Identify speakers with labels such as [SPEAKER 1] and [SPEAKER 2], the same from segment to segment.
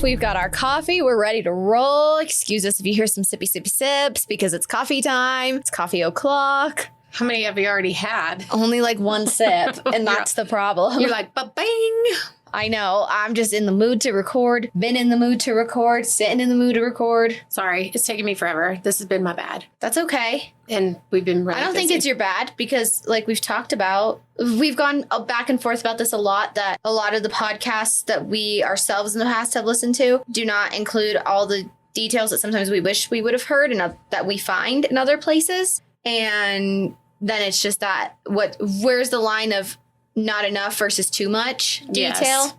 [SPEAKER 1] We've got our coffee. We're ready to roll. Excuse us if you hear some sippy sips because it's coffee time. It's coffee o'clock.
[SPEAKER 2] How many have you already had?
[SPEAKER 1] Only like one sip, and that's the problem.
[SPEAKER 2] You're like, ba-bing.
[SPEAKER 1] I know. I'm just in the mood to record. Been in the mood to record. Sitting in the mood to record.
[SPEAKER 2] Sorry, it's taking me forever. This has been my bad.
[SPEAKER 1] That's okay.
[SPEAKER 2] And we've been really
[SPEAKER 1] I don't think it's your bad because, like we've talked about, we've gone back and forth about this a lot, that a lot of the podcasts that we ourselves in the past have listened to do not include all the details that sometimes we wish we would have heard and that we find in other places. And then it's just that where's the line of not enough versus too much detail?
[SPEAKER 2] Yes,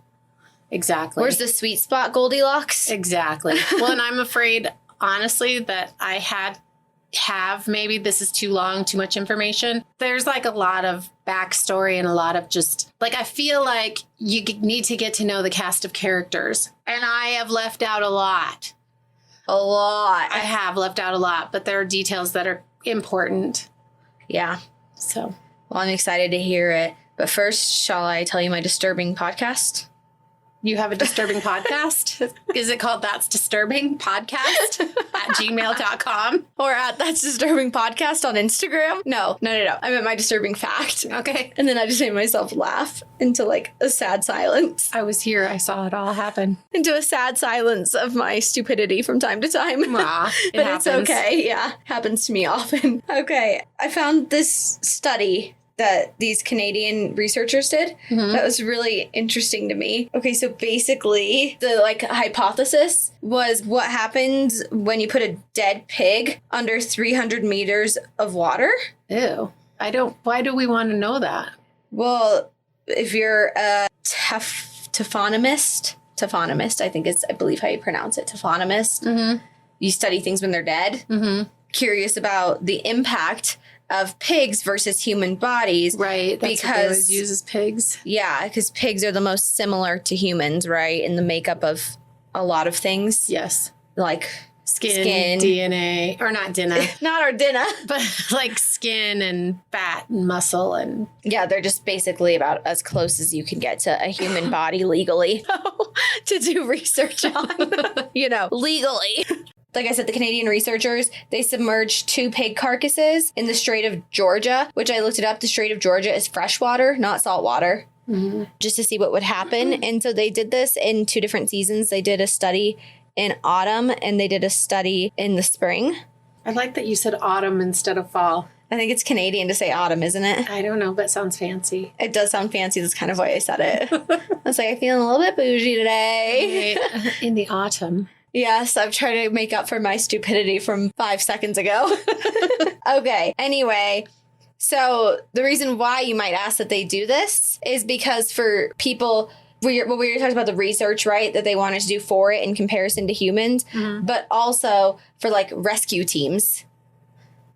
[SPEAKER 2] exactly.
[SPEAKER 1] Where's the sweet spot, Goldilocks?
[SPEAKER 2] Exactly. Well, and I'm afraid, honestly, that I have maybe this is too long, too much information. There's like a lot of backstory and a lot of just like, I feel like you need to get to know the cast of characters. And I have left out a lot. I have left out a lot, but there are details that are important.
[SPEAKER 1] Yeah.
[SPEAKER 2] So,
[SPEAKER 1] well, I'm excited to hear it. But first, shall I tell you my disturbing podcast?
[SPEAKER 2] You have a disturbing podcast? Is it called That's Disturbing Podcast at gmail.com?
[SPEAKER 1] Or at That's Disturbing Podcast on Instagram? No. I meant my disturbing fact.
[SPEAKER 2] Okay.
[SPEAKER 1] And then I just made myself laugh into like a sad silence.
[SPEAKER 2] I was here. I saw it all happen.
[SPEAKER 1] Into a sad silence of my stupidity from time to time.
[SPEAKER 2] But
[SPEAKER 1] it's okay. Yeah. Happens to me often. Okay. I found this study that these Canadian researchers did. Mm-hmm. That was really interesting to me. Okay, so basically the like hypothesis was what happens when you put a dead pig under 300 meters of water.
[SPEAKER 2] Ew. Why do we want to know that?
[SPEAKER 1] Well, if you're a taphonomist, I believe how you pronounce it, taphonomist,
[SPEAKER 2] mm-hmm.
[SPEAKER 1] You study things when they're dead.
[SPEAKER 2] Mm-hmm.
[SPEAKER 1] Curious about the impact of pigs versus human bodies.
[SPEAKER 2] Right. That's what they always use as pigs.
[SPEAKER 1] Yeah, because pigs are the most similar to humans, right? In the makeup of a lot of things.
[SPEAKER 2] Yes.
[SPEAKER 1] Like
[SPEAKER 2] skin, DNA, or not dinner.
[SPEAKER 1] Not our dinner.
[SPEAKER 2] But like skin and fat and muscle and...
[SPEAKER 1] Yeah, they're just basically about as close as you can get to a human body legally to do research on, legally. Like I said, the Canadian researchers, they submerged 2 pig carcasses in the Strait of Georgia, which I looked it up. The Strait of Georgia is freshwater, not saltwater, just to see what would happen. And so they did this in 2 different seasons. They did a study in autumn and they did a study in the spring.
[SPEAKER 2] I like that you said autumn instead of fall.
[SPEAKER 1] I think it's Canadian to say autumn, isn't it?
[SPEAKER 2] I don't know, but it sounds fancy.
[SPEAKER 1] It does sound fancy. That's kind of why I said it. I was like, I'm feeling a little bit bougie today.
[SPEAKER 2] In the autumn.
[SPEAKER 1] Yes, I'm trying to make up for my stupidity from 5 seconds ago. Okay, anyway, so the reason why you might ask that they do this is because for people, we were talking about the research, right, that they wanted to do for it in comparison to humans, but also for like rescue teams.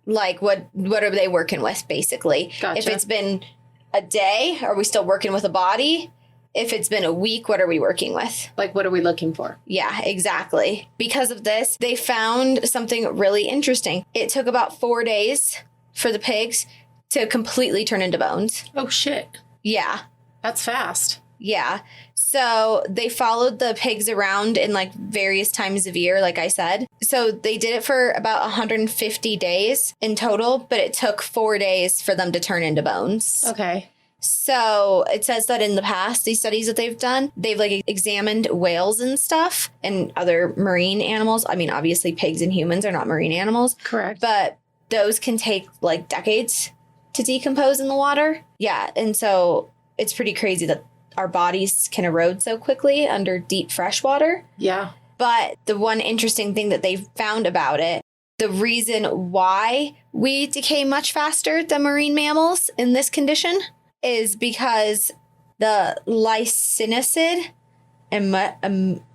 [SPEAKER 1] Like what are they working with, basically?
[SPEAKER 2] Gotcha.
[SPEAKER 1] If it's been a day, are we still working with a body? If it's been a week, what are we working with?
[SPEAKER 2] Like, what are we looking for?
[SPEAKER 1] Yeah, exactly. Because of this, they found something really interesting. It took about 4 days for the pigs to completely turn into bones.
[SPEAKER 2] Oh, shit.
[SPEAKER 1] Yeah.
[SPEAKER 2] That's fast.
[SPEAKER 1] Yeah. So they followed the pigs around in like various times of year, like I said. So they did it for about 150 days in total, but it took 4 days for them to turn into bones.
[SPEAKER 2] Okay.
[SPEAKER 1] So it says that in the past, these studies that they've done, they've like examined whales and stuff and other marine animals. I mean, obviously pigs and humans are not marine animals.
[SPEAKER 2] Correct.
[SPEAKER 1] But those can take like decades to decompose in the water. Yeah. And so it's pretty crazy that our bodies can erode so quickly under deep fresh water.
[SPEAKER 2] Yeah.
[SPEAKER 1] But the one interesting thing that they found about it, the reason why we decay much faster than marine mammals in this condition is because the lysinacid amphipods.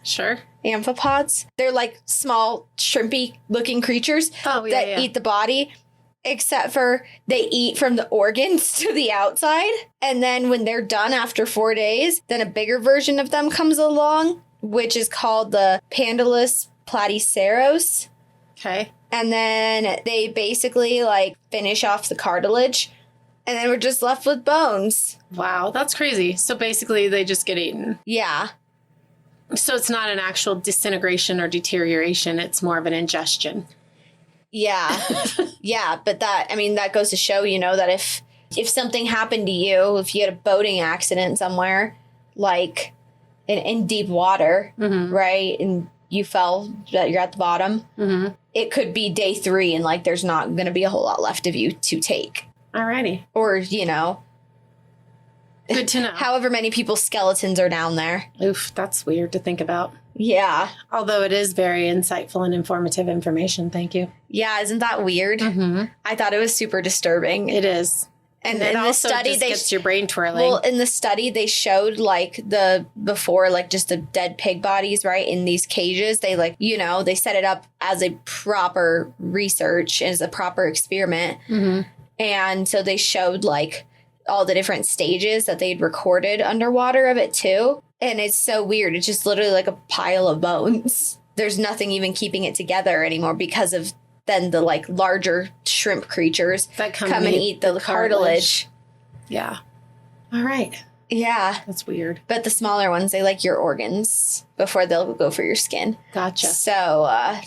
[SPEAKER 2] Sure.
[SPEAKER 1] Amphipods. They're like small, shrimpy looking creatures that eat the body, except for they eat from the organs to the outside. And then when they're done after 4 days, then a bigger version of them comes along, which is called the Pandalus platyceros.
[SPEAKER 2] Okay.
[SPEAKER 1] And then they basically like finish off the cartilage And then we're just left with bones.
[SPEAKER 2] Wow, that's crazy. So basically, they just get eaten.
[SPEAKER 1] Yeah.
[SPEAKER 2] So it's not an actual disintegration or deterioration. It's more of an ingestion.
[SPEAKER 1] Yeah. Yeah. But that goes to show, that if something happened to you, if you had a boating accident somewhere, like in deep water, right? And you fell, you're at the bottom, it could be day 3 and like there's not going to be a whole lot left of you to take.
[SPEAKER 2] Alrighty.
[SPEAKER 1] Or,
[SPEAKER 2] Good to know.
[SPEAKER 1] however many people's skeletons are down there.
[SPEAKER 2] Oof, that's weird to think about.
[SPEAKER 1] Yeah.
[SPEAKER 2] Although it is very insightful and informative information. Thank you.
[SPEAKER 1] Yeah. Isn't that weird? I thought it was super disturbing.
[SPEAKER 2] It is.
[SPEAKER 1] And
[SPEAKER 2] it
[SPEAKER 1] in the
[SPEAKER 2] also
[SPEAKER 1] study,
[SPEAKER 2] just
[SPEAKER 1] they
[SPEAKER 2] gets your brain twirling.
[SPEAKER 1] Well, in the study, they showed like before, like just the dead pig bodies, right? In these cages, they they set it up as a proper research, as a proper experiment. And so they showed like all the different stages that they'd recorded underwater of it too. And it's so weird. It's just literally like a pile of bones. There's nothing even keeping it together anymore because of then the like larger shrimp creatures
[SPEAKER 2] that come
[SPEAKER 1] and eat the cartilage.
[SPEAKER 2] Yeah. All right.
[SPEAKER 1] Yeah.
[SPEAKER 2] That's weird.
[SPEAKER 1] But the smaller ones, they like your organs before they'll go for your skin.
[SPEAKER 2] Gotcha.
[SPEAKER 1] So,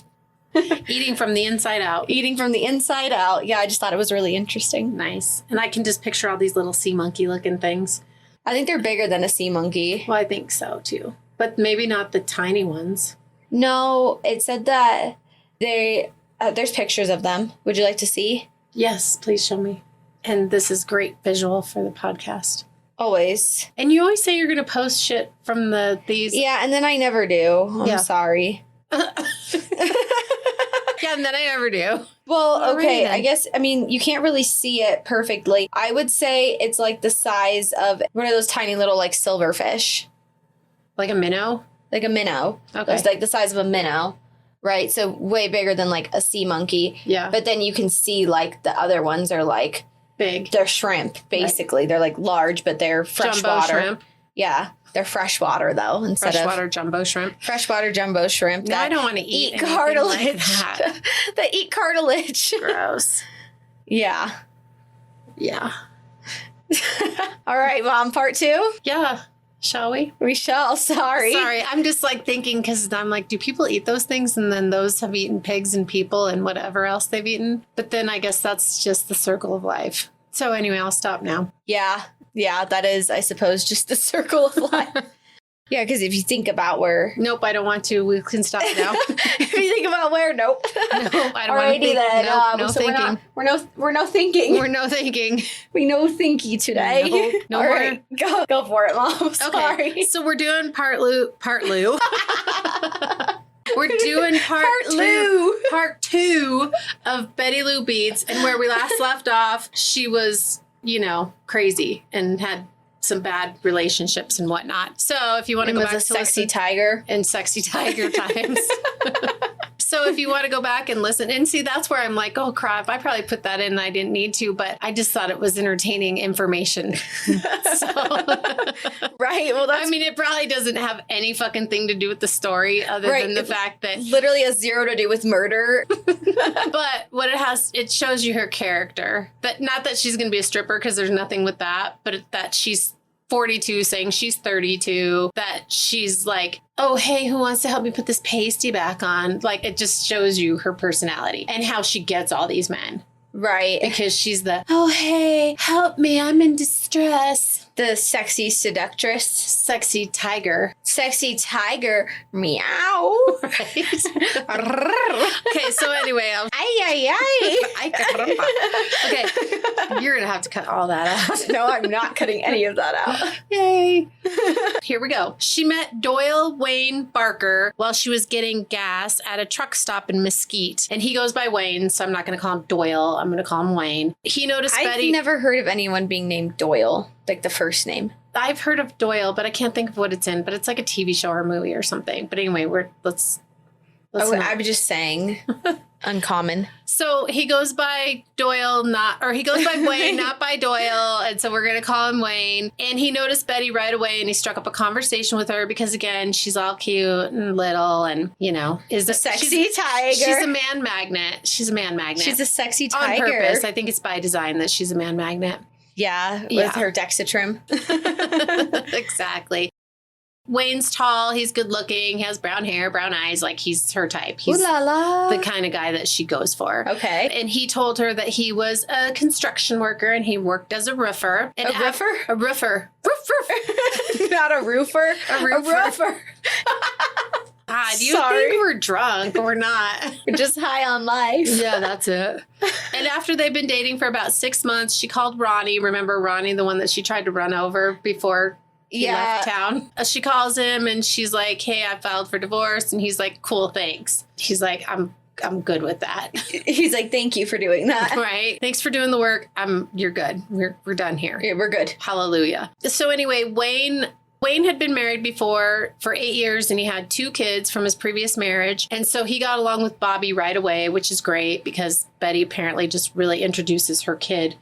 [SPEAKER 2] eating from the inside out.
[SPEAKER 1] Eating from the inside out. Yeah, I just thought it was really interesting.
[SPEAKER 2] Nice. And I can just picture all these little sea monkey looking things.
[SPEAKER 1] I think they're bigger than a sea monkey.
[SPEAKER 2] Well, I think so too. But maybe not the tiny ones.
[SPEAKER 1] No, it said that there's pictures of them. Would you like to see?
[SPEAKER 2] Yes, please show me. And this is great visual for the podcast.
[SPEAKER 1] Always.
[SPEAKER 2] And you always say you're going to post shit from these.
[SPEAKER 1] Yeah, and then I never do. I'm sorry.
[SPEAKER 2] Yeah, and then I never do.
[SPEAKER 1] Well, okay,
[SPEAKER 2] then.
[SPEAKER 1] I guess, you can't really see it perfectly. I would say it's like the size of one of those tiny little like silverfish.
[SPEAKER 2] Like a minnow?
[SPEAKER 1] Like a minnow.
[SPEAKER 2] Okay.
[SPEAKER 1] It's like the size of a minnow, right? So way bigger than like a sea monkey.
[SPEAKER 2] Yeah.
[SPEAKER 1] But then you can see like the other ones are like
[SPEAKER 2] big.
[SPEAKER 1] They're shrimp, basically. Right. They're like large, but they're freshwater.
[SPEAKER 2] Jumbo shrimp.
[SPEAKER 1] Yeah. They're freshwater though, instead
[SPEAKER 2] freshwater jumbo shrimp.
[SPEAKER 1] Freshwater jumbo shrimp.
[SPEAKER 2] No, I don't want to eat
[SPEAKER 1] cartilage.
[SPEAKER 2] Like that.
[SPEAKER 1] They eat cartilage.
[SPEAKER 2] Gross.
[SPEAKER 1] Yeah.
[SPEAKER 2] Yeah.
[SPEAKER 1] All right, Mom, part 2?
[SPEAKER 2] Yeah. Shall we?
[SPEAKER 1] We shall. Sorry.
[SPEAKER 2] I'm just like thinking because I'm like, do people eat those things? And then those have eaten pigs and people and whatever else they've eaten. But then I guess that's just the circle of life. So anyway, I'll stop now.
[SPEAKER 1] Yeah. Yeah, that is, I suppose, just the circle of life. Yeah, because if you think about where...
[SPEAKER 2] Nope, I don't want to. We can stop now.
[SPEAKER 1] If you think about where, nope.
[SPEAKER 2] No, I don't want to think.
[SPEAKER 1] Then,
[SPEAKER 2] no
[SPEAKER 1] so
[SPEAKER 2] thinking.
[SPEAKER 1] We're no thinking.
[SPEAKER 2] We're no thinking.
[SPEAKER 1] We no thinky today.
[SPEAKER 2] No
[SPEAKER 1] All
[SPEAKER 2] more.
[SPEAKER 1] right, go for it, Mom. Sorry.
[SPEAKER 2] Okay, so we're doing part Lou. We're doing part two of Betty Lou Beets, and where we last left off, she was, crazy and had some bad relationships and whatnot. So if you want to go back to
[SPEAKER 1] sexy
[SPEAKER 2] listen,
[SPEAKER 1] tiger
[SPEAKER 2] and sexy tiger times. So if you want to go back and listen and see, that's where I'm like, oh crap, I probably put that in and I didn't need to, but I just thought it was entertaining information.
[SPEAKER 1] Right. Well,
[SPEAKER 2] it probably doesn't have any fucking thing to do with the story other than the fact that
[SPEAKER 1] literally has zero to do with murder.
[SPEAKER 2] But what it shows you her character. But not that she's going to be a stripper because there's nothing with that, but that she's 42 saying she's 32, that she's like, oh, hey, who wants to help me put this pasty back on? Like, it just shows you her personality and how she gets all these men.
[SPEAKER 1] Right.
[SPEAKER 2] Because she's oh, hey, help me. I'm in distress.
[SPEAKER 1] The sexy seductress.
[SPEAKER 2] Sexy tiger.
[SPEAKER 1] Sexy tiger. Meow.
[SPEAKER 2] Right. Okay, so anyway. Okay. You're going to have to cut all that out.
[SPEAKER 1] No, I'm not cutting any of that out.
[SPEAKER 2] Yay. Here we go. She met Doyle Wayne Barker while she was getting gas at a truck stop in Mesquite. And he goes by Wayne, so I'm not going to call him Doyle. I'm going to call him Wayne. He noticed Betty.
[SPEAKER 1] I've never heard of anyone being named Doyle, like the first name.
[SPEAKER 2] I've heard of Doyle, but I can't think of what it's in. But it's like a TV show or movie or something. But anyway, let's
[SPEAKER 1] I'm just saying. Uncommon.
[SPEAKER 2] So he goes by Doyle, he goes by Wayne, not by Doyle. And so we're going to call him Wayne. And he noticed Betty right away and he struck up a conversation with her because, again, she's all cute and little and, is
[SPEAKER 1] a sexy tiger.
[SPEAKER 2] She's a man magnet. She's a man magnet.
[SPEAKER 1] She's a sexy tiger.
[SPEAKER 2] On purpose. I think it's by design that she's a man magnet.
[SPEAKER 1] Yeah, with
[SPEAKER 2] Yeah.
[SPEAKER 1] her Dexatrim.
[SPEAKER 2] Exactly. Wayne's tall. He's good looking. He has brown hair, brown eyes. Like, he's her type.
[SPEAKER 1] Ooh
[SPEAKER 2] He's
[SPEAKER 1] la la.
[SPEAKER 2] the kind of guy that she goes for.
[SPEAKER 1] Okay.
[SPEAKER 2] And he told her that he was a construction worker and he worked as a roofer. And
[SPEAKER 1] A roofer?
[SPEAKER 2] A roofer. Roof, roof.
[SPEAKER 1] Not a roofer.
[SPEAKER 2] A roofer.
[SPEAKER 1] A roofer.
[SPEAKER 2] God, you
[SPEAKER 1] Sorry.
[SPEAKER 2] think we're drunk, but we're not.
[SPEAKER 1] We're just high on life.
[SPEAKER 2] Yeah, that's it. And after they've been dating for about 6 months, she called Ronnie. Remember Ronnie, the one that she tried to run over before he left town? She calls him and she's like, hey, I filed for divorce. And he's like, cool, thanks. He's like, I'm good with that.
[SPEAKER 1] He's like, thank you for doing that.
[SPEAKER 2] Right. Thanks for doing the work. You're good. We're done here.
[SPEAKER 1] Yeah, we're good.
[SPEAKER 2] Hallelujah. So anyway, Wayne had been married before for 8 years and he had 2 kids from his previous marriage. And so he got along with Bobby right away, which is great because Betty apparently just really introduces her kid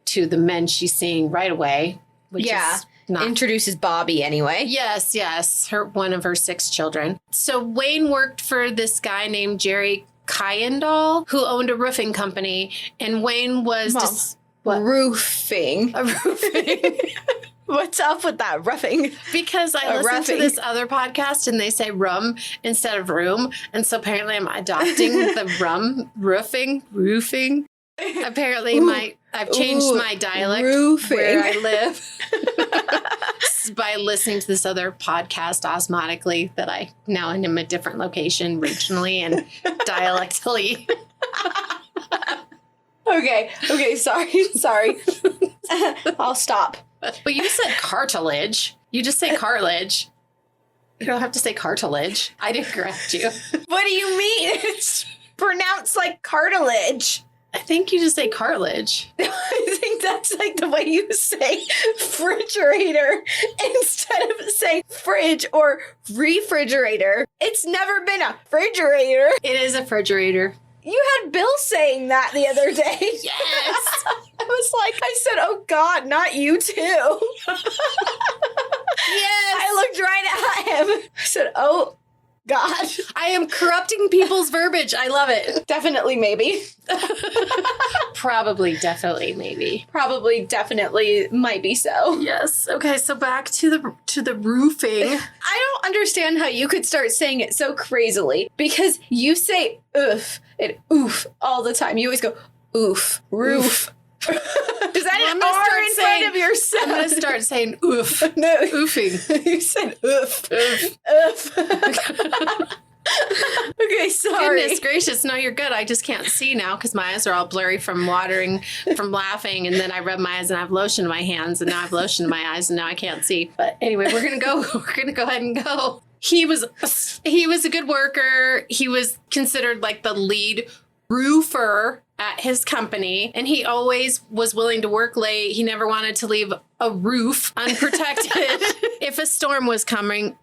[SPEAKER 2] to the men she's seeing right away. Which is not.
[SPEAKER 1] Introduces Bobby anyway.
[SPEAKER 2] Yes. One of her 6 children. So Wayne worked for this guy named Jerry Kayendall, who owned a roofing company. And Wayne was
[SPEAKER 1] Roofing.
[SPEAKER 2] a roofing.
[SPEAKER 1] What's up with that roughing?
[SPEAKER 2] Because I listened to this other podcast and they say rum instead of room. And so apparently I'm adopting the roofing. Apparently I've changed my dialect where I live by listening to this other podcast osmotically that I now am in a different location regionally and dialectally.
[SPEAKER 1] Okay, sorry. I'll stop.
[SPEAKER 2] But you said cartilage. You just say cartilage. You don't have to say cartilage. I didn't correct you.
[SPEAKER 1] What do you mean? It's pronounced like cartilage.
[SPEAKER 2] I think you just say cartilage.
[SPEAKER 1] I think that's like the way you say refrigerator instead of saying fridge or refrigerator. It's never been a refrigerator.
[SPEAKER 2] It is a refrigerator.
[SPEAKER 1] You had Bill saying that the other day.
[SPEAKER 2] Yes.
[SPEAKER 1] I was like, I said, oh God, not you too.
[SPEAKER 2] Yes.
[SPEAKER 1] I looked right at him. I said, oh God.
[SPEAKER 2] I am corrupting people's verbiage. I love it.
[SPEAKER 1] Definitely, maybe.
[SPEAKER 2] Probably, definitely, maybe.
[SPEAKER 1] Probably, definitely, might be so.
[SPEAKER 2] Yes. Okay, so back to the roofing.
[SPEAKER 1] I don't understand how you could start saying it so crazily because you say oof and oof all the time. You always go oof, roof. Is that an R in front of your son?
[SPEAKER 2] I'm going to start saying oof.
[SPEAKER 1] No.
[SPEAKER 2] Oofing.
[SPEAKER 1] You said oof.
[SPEAKER 2] Oof.
[SPEAKER 1] Oof. Okay, sorry.
[SPEAKER 2] Goodness gracious. No, you're good. I just can't see now because my eyes are all blurry from watering, from laughing. And then I rub my eyes and I have lotion in my hands. And now I have lotion in my eyes and now I can't see. But anyway, we're going to go ahead and go. He was a good worker. He was considered like the lead roofer at his company, and he always was willing to work late. He never wanted to leave a roof unprotected if a storm was coming.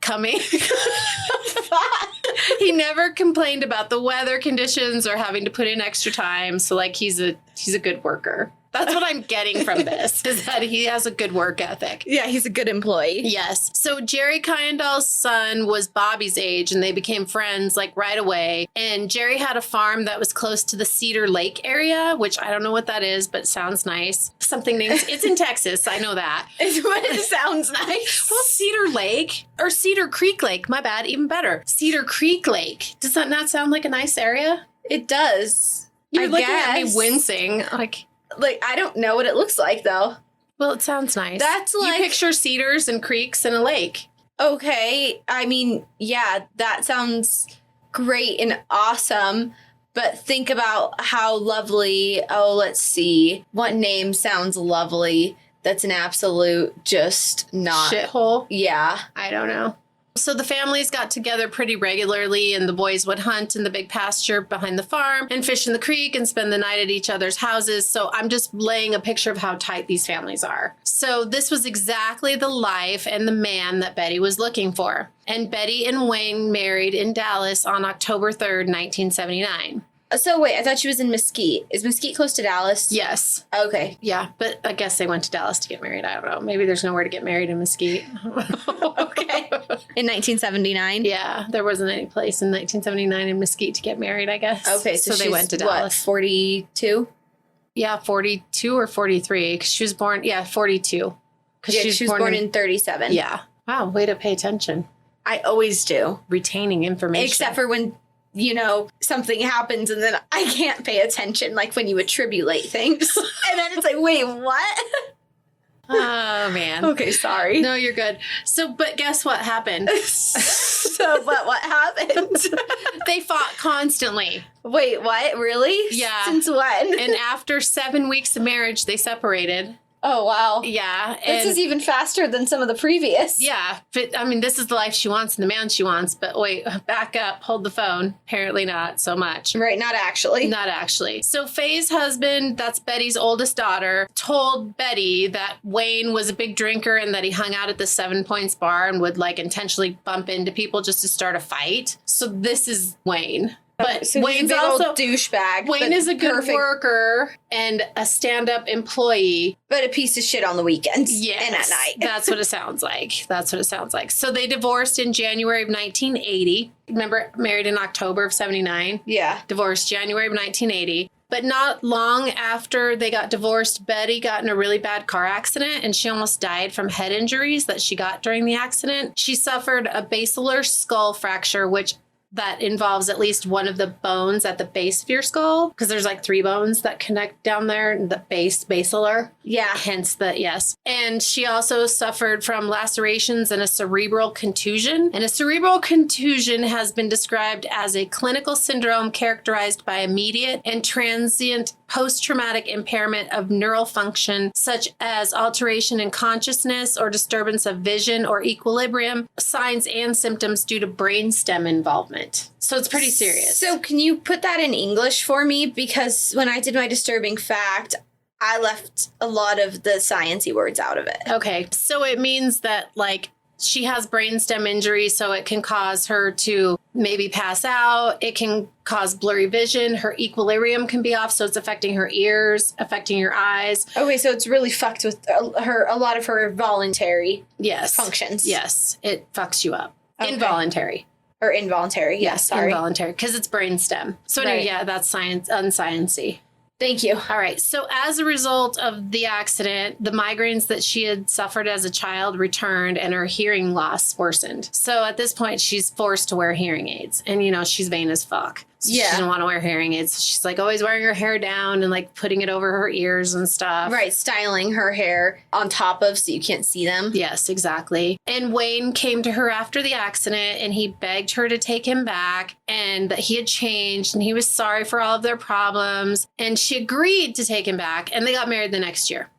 [SPEAKER 2] He never complained about the weather conditions or having to put in extra time. So like he's a good worker. That's what I'm getting from this, is that he has a good work ethic.
[SPEAKER 1] Yeah, he's a good employee.
[SPEAKER 2] Yes. So Jerry Kayendall's son was Bobby's age, and they became friends like right away. And Jerry had a farm that was close to the Cedar Lake area, which I don't know what that is, but sounds nice. Something named, it's in Texas. I know that.
[SPEAKER 1] It sounds nice.
[SPEAKER 2] Well, Cedar Lake or Cedar Creek Lake. My bad. Even better. Cedar Creek Lake. Does that not sound like a nice area?
[SPEAKER 1] It does.
[SPEAKER 2] You're looking at me wincing.
[SPEAKER 1] Like, I don't know what it looks like, though.
[SPEAKER 2] Well, it sounds nice.
[SPEAKER 1] That's like...
[SPEAKER 2] You picture cedars and creeks and a lake.
[SPEAKER 1] Okay. I mean, yeah, that sounds great and awesome. But think about how lovely... Oh, let's see. What name sounds lovely that's an absolute just not...
[SPEAKER 2] Shithole?
[SPEAKER 1] Yeah.
[SPEAKER 2] I don't know. So the families got together pretty regularly, and the boys would hunt in the big pasture behind the farm and fish in the creek and spend the night at each other's houses. So I'm just laying a picture of how tight these families are. So this was exactly the life and the man that Betty was looking for. And Betty and Wayne married in Dallas on October 3rd, 1979.
[SPEAKER 1] So wait, I thought she was in Mesquite. Is Mesquite close to Dallas?
[SPEAKER 2] Yes.
[SPEAKER 1] Okay.
[SPEAKER 2] Yeah, but I guess they went to Dallas to get married. I don't know. Maybe there's nowhere to get married in Mesquite.
[SPEAKER 1] Okay. In 1979?
[SPEAKER 2] Yeah, there wasn't any place in 1979 in Mesquite to get married, I guess.
[SPEAKER 1] Okay, so
[SPEAKER 2] they
[SPEAKER 1] she's,
[SPEAKER 2] went to Dallas.
[SPEAKER 1] What, 42?
[SPEAKER 2] Yeah, 42 or 43. Because she was born, 42. Because
[SPEAKER 1] Yeah, she was born in 37.
[SPEAKER 2] Yeah. Wow, way to pay attention.
[SPEAKER 1] I always do.
[SPEAKER 2] Retaining information.
[SPEAKER 1] Except for when, something happens and then I can't pay attention, like when you attribute things. And then it's like, wait, what?
[SPEAKER 2] Oh, man.
[SPEAKER 1] Okay, sorry.
[SPEAKER 2] No, you're good. So, but guess what happened?
[SPEAKER 1] So, but what happened?
[SPEAKER 2] They fought constantly.
[SPEAKER 1] Wait, what? Really?
[SPEAKER 2] Yeah.
[SPEAKER 1] Since when?
[SPEAKER 2] And after 7 weeks of marriage, they separated.
[SPEAKER 1] Oh, wow.
[SPEAKER 2] Yeah.
[SPEAKER 1] This is even faster than some of the previous.
[SPEAKER 2] Yeah. But, I mean, this is the life she wants and the man she wants. But wait, back up. Hold the phone. Apparently not so much.
[SPEAKER 1] Right. Not actually.
[SPEAKER 2] Not actually. So Faye's husband, that's Betty's oldest daughter, told Betty that Wayne was a big drinker and that he hung out at the 7 Points bar and would intentionally bump into people just to start a fight. So this is Wayne. But
[SPEAKER 1] so
[SPEAKER 2] Wayne's
[SPEAKER 1] he's a big
[SPEAKER 2] also
[SPEAKER 1] old douchebag.
[SPEAKER 2] Wayne is a good worker and a stand-up employee,
[SPEAKER 1] but a piece of shit on the weekends and at night.
[SPEAKER 2] That's what it sounds like. That's what it sounds like. So they divorced in January of 1980. Remember, married in October of 79.
[SPEAKER 1] Yeah.
[SPEAKER 2] Divorced January of 1980. But not long after they got divorced, Betty got in a really bad car accident and she almost died from head injuries that she got during the accident. She suffered a basilar skull fracture, which that involves at least one of the bones at the base of your skull, because there's 3 bones that connect down there, the basilar.
[SPEAKER 1] Yeah.
[SPEAKER 2] Hence the, yes. And she also suffered from lacerations and a cerebral contusion. And a cerebral contusion has been described as a clinical syndrome characterized by immediate and transient post-traumatic impairment of neural function, such as alteration in consciousness or disturbance of vision or equilibrium, signs and symptoms due to brainstem involvement. So it's pretty serious.
[SPEAKER 1] So can you put that in English for me? Because when I did my disturbing fact, I left a lot of the sciencey words out of it.
[SPEAKER 2] Okay. So it means that she has brainstem injury, so it can cause her to maybe pass out. It can cause blurry vision. Her equilibrium can be off, so it's affecting her ears, affecting your eyes.
[SPEAKER 1] Okay, so it's really fucked with a lot of her voluntary functions.
[SPEAKER 2] Yes, it fucks you up.
[SPEAKER 1] Okay.
[SPEAKER 2] Involuntary.
[SPEAKER 1] Or involuntary, yes, sorry.
[SPEAKER 2] Involuntary, because it's brainstem. So anyway, yeah, that's unsciency.
[SPEAKER 1] Thank you.
[SPEAKER 2] All right. So as a result of the accident, the migraines that she had suffered as a child returned and her hearing loss worsened. So at this point, she's forced to wear hearing aids. And, she's vain as fuck. So she doesn't want to wear hearing aids. She's always wearing her hair down and putting it over her ears and stuff.
[SPEAKER 1] Right. Styling her hair on top of so you can't see them.
[SPEAKER 2] Yes, exactly. And Wayne came to her after the accident and he begged her to take him back and that he had changed and he was sorry for all of their problems. And she agreed to take him back and they got married the next year.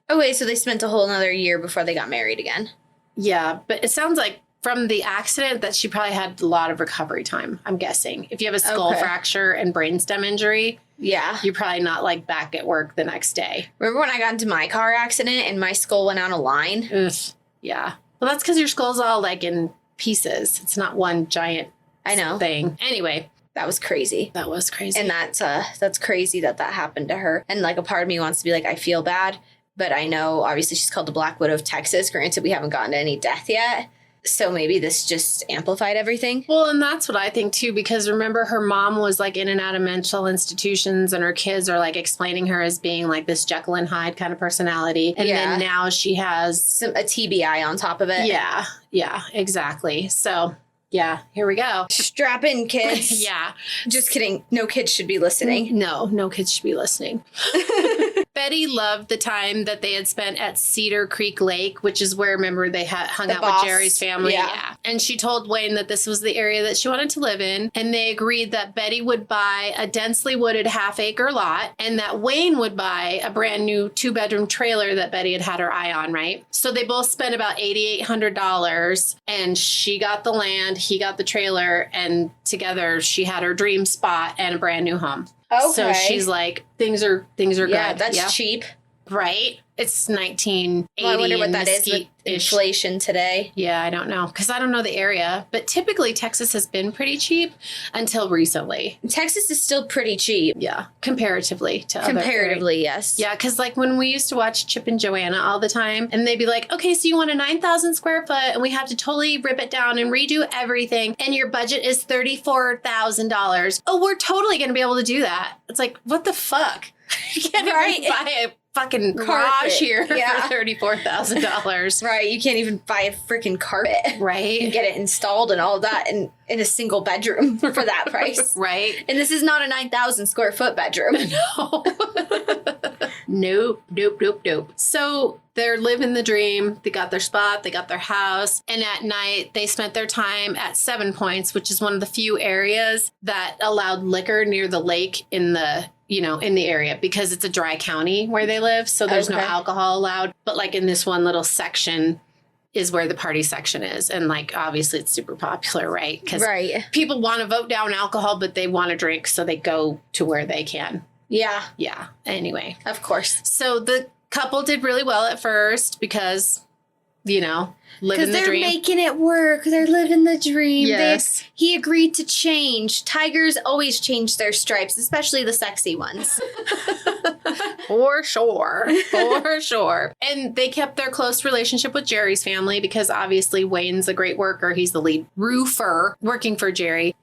[SPEAKER 1] Okay, so they spent a whole another year before they got married again.
[SPEAKER 2] Yeah, but it sounds like from the accident that she probably had a lot of recovery time, I'm guessing. If you have a skull fracture and brainstem injury, you're probably not back at work the next day.
[SPEAKER 1] Remember when I got into my car accident and my skull went on a line?
[SPEAKER 2] Ugh. Yeah. Well, that's because your skull's all in pieces. It's not one giant thing. Anyway.
[SPEAKER 1] That was crazy.
[SPEAKER 2] That was crazy.
[SPEAKER 1] And that's crazy that happened to her. And a part of me wants to be I feel bad, but I know obviously she's called the Black Widow of Texas. Granted, we haven't gotten to any death yet. So maybe this just amplified everything.
[SPEAKER 2] Well, and that's what I think too, because remember her mom was in and out of mental institutions and her kids are explaining her as being this Jekyll and Hyde kind of personality. And then now she has
[SPEAKER 1] a TBI on top of it.
[SPEAKER 2] Yeah. Yeah, exactly. So yeah, here we go.
[SPEAKER 1] Strap in, kids.
[SPEAKER 2] Yeah.
[SPEAKER 1] Just kidding. No kids should be listening.
[SPEAKER 2] No kids should be listening. Betty loved the time that they had spent at Cedar Creek Lake, which is where, remember, they had hung out with Jerry's family. Yeah. And she told Wayne that this was the area that she wanted to live in. And they agreed that Betty would buy a densely wooded half-acre lot and that Wayne would buy a brand new 2-bedroom trailer that Betty had her eye on, right? So they both spent about $8,800 and she got the land, he got the trailer, and together she had her dream spot and a brand new home.
[SPEAKER 1] Okay.
[SPEAKER 2] So she's things are good.
[SPEAKER 1] Yeah, that's cheap.
[SPEAKER 2] Right? It's 1980.
[SPEAKER 1] Well, I wonder what that is with
[SPEAKER 2] Mesquite-ish.
[SPEAKER 1] inflation today.
[SPEAKER 2] Yeah, I don't know because I don't know the area. But typically, Texas has been pretty cheap until recently.
[SPEAKER 1] Texas is still pretty cheap.
[SPEAKER 2] Yeah, comparatively to other
[SPEAKER 1] Comparatively,
[SPEAKER 2] areas.
[SPEAKER 1] yes.
[SPEAKER 2] Yeah, because like when we used to watch Chip and Joanna all the time, and they'd be like, okay, so you want a 9,000 square foot, and we have to totally rip it down and redo everything, and your budget is $34,000. Oh, we're totally going to be able to do that. It's like, what the fuck? You can't even buy a fucking garage here for $34,000.
[SPEAKER 1] Right. You can't even buy a freaking carpet.
[SPEAKER 2] Right.
[SPEAKER 1] And get it installed and all that in a single bedroom for that price.
[SPEAKER 2] Right.
[SPEAKER 1] And this is not a 9,000 square foot bedroom.
[SPEAKER 2] No. Nope. So they're living the dream. They got their spot. They got their house. And at night, they spent their time at Seven Points, which is one of the few areas that allowed liquor near the lake in the area because it's a dry county where they live. So there's no alcohol allowed. But like in this one little section is where the party section is. And like, obviously it's super popular, right? Because people want to vote down alcohol, but they want to drink. So they go to where they can.
[SPEAKER 1] Yeah.
[SPEAKER 2] Yeah. Anyway.
[SPEAKER 1] Of course.
[SPEAKER 2] So the couple did really well at first because, living the dream. Because
[SPEAKER 1] they're making it work. They're living the dream.
[SPEAKER 2] Yes.
[SPEAKER 1] He agreed to change. Tigers always change their stripes, especially the sexy ones.
[SPEAKER 2] For sure. And they kept their close relationship with Jerry's family because obviously Wayne's a great worker. He's the lead roofer working for Jerry.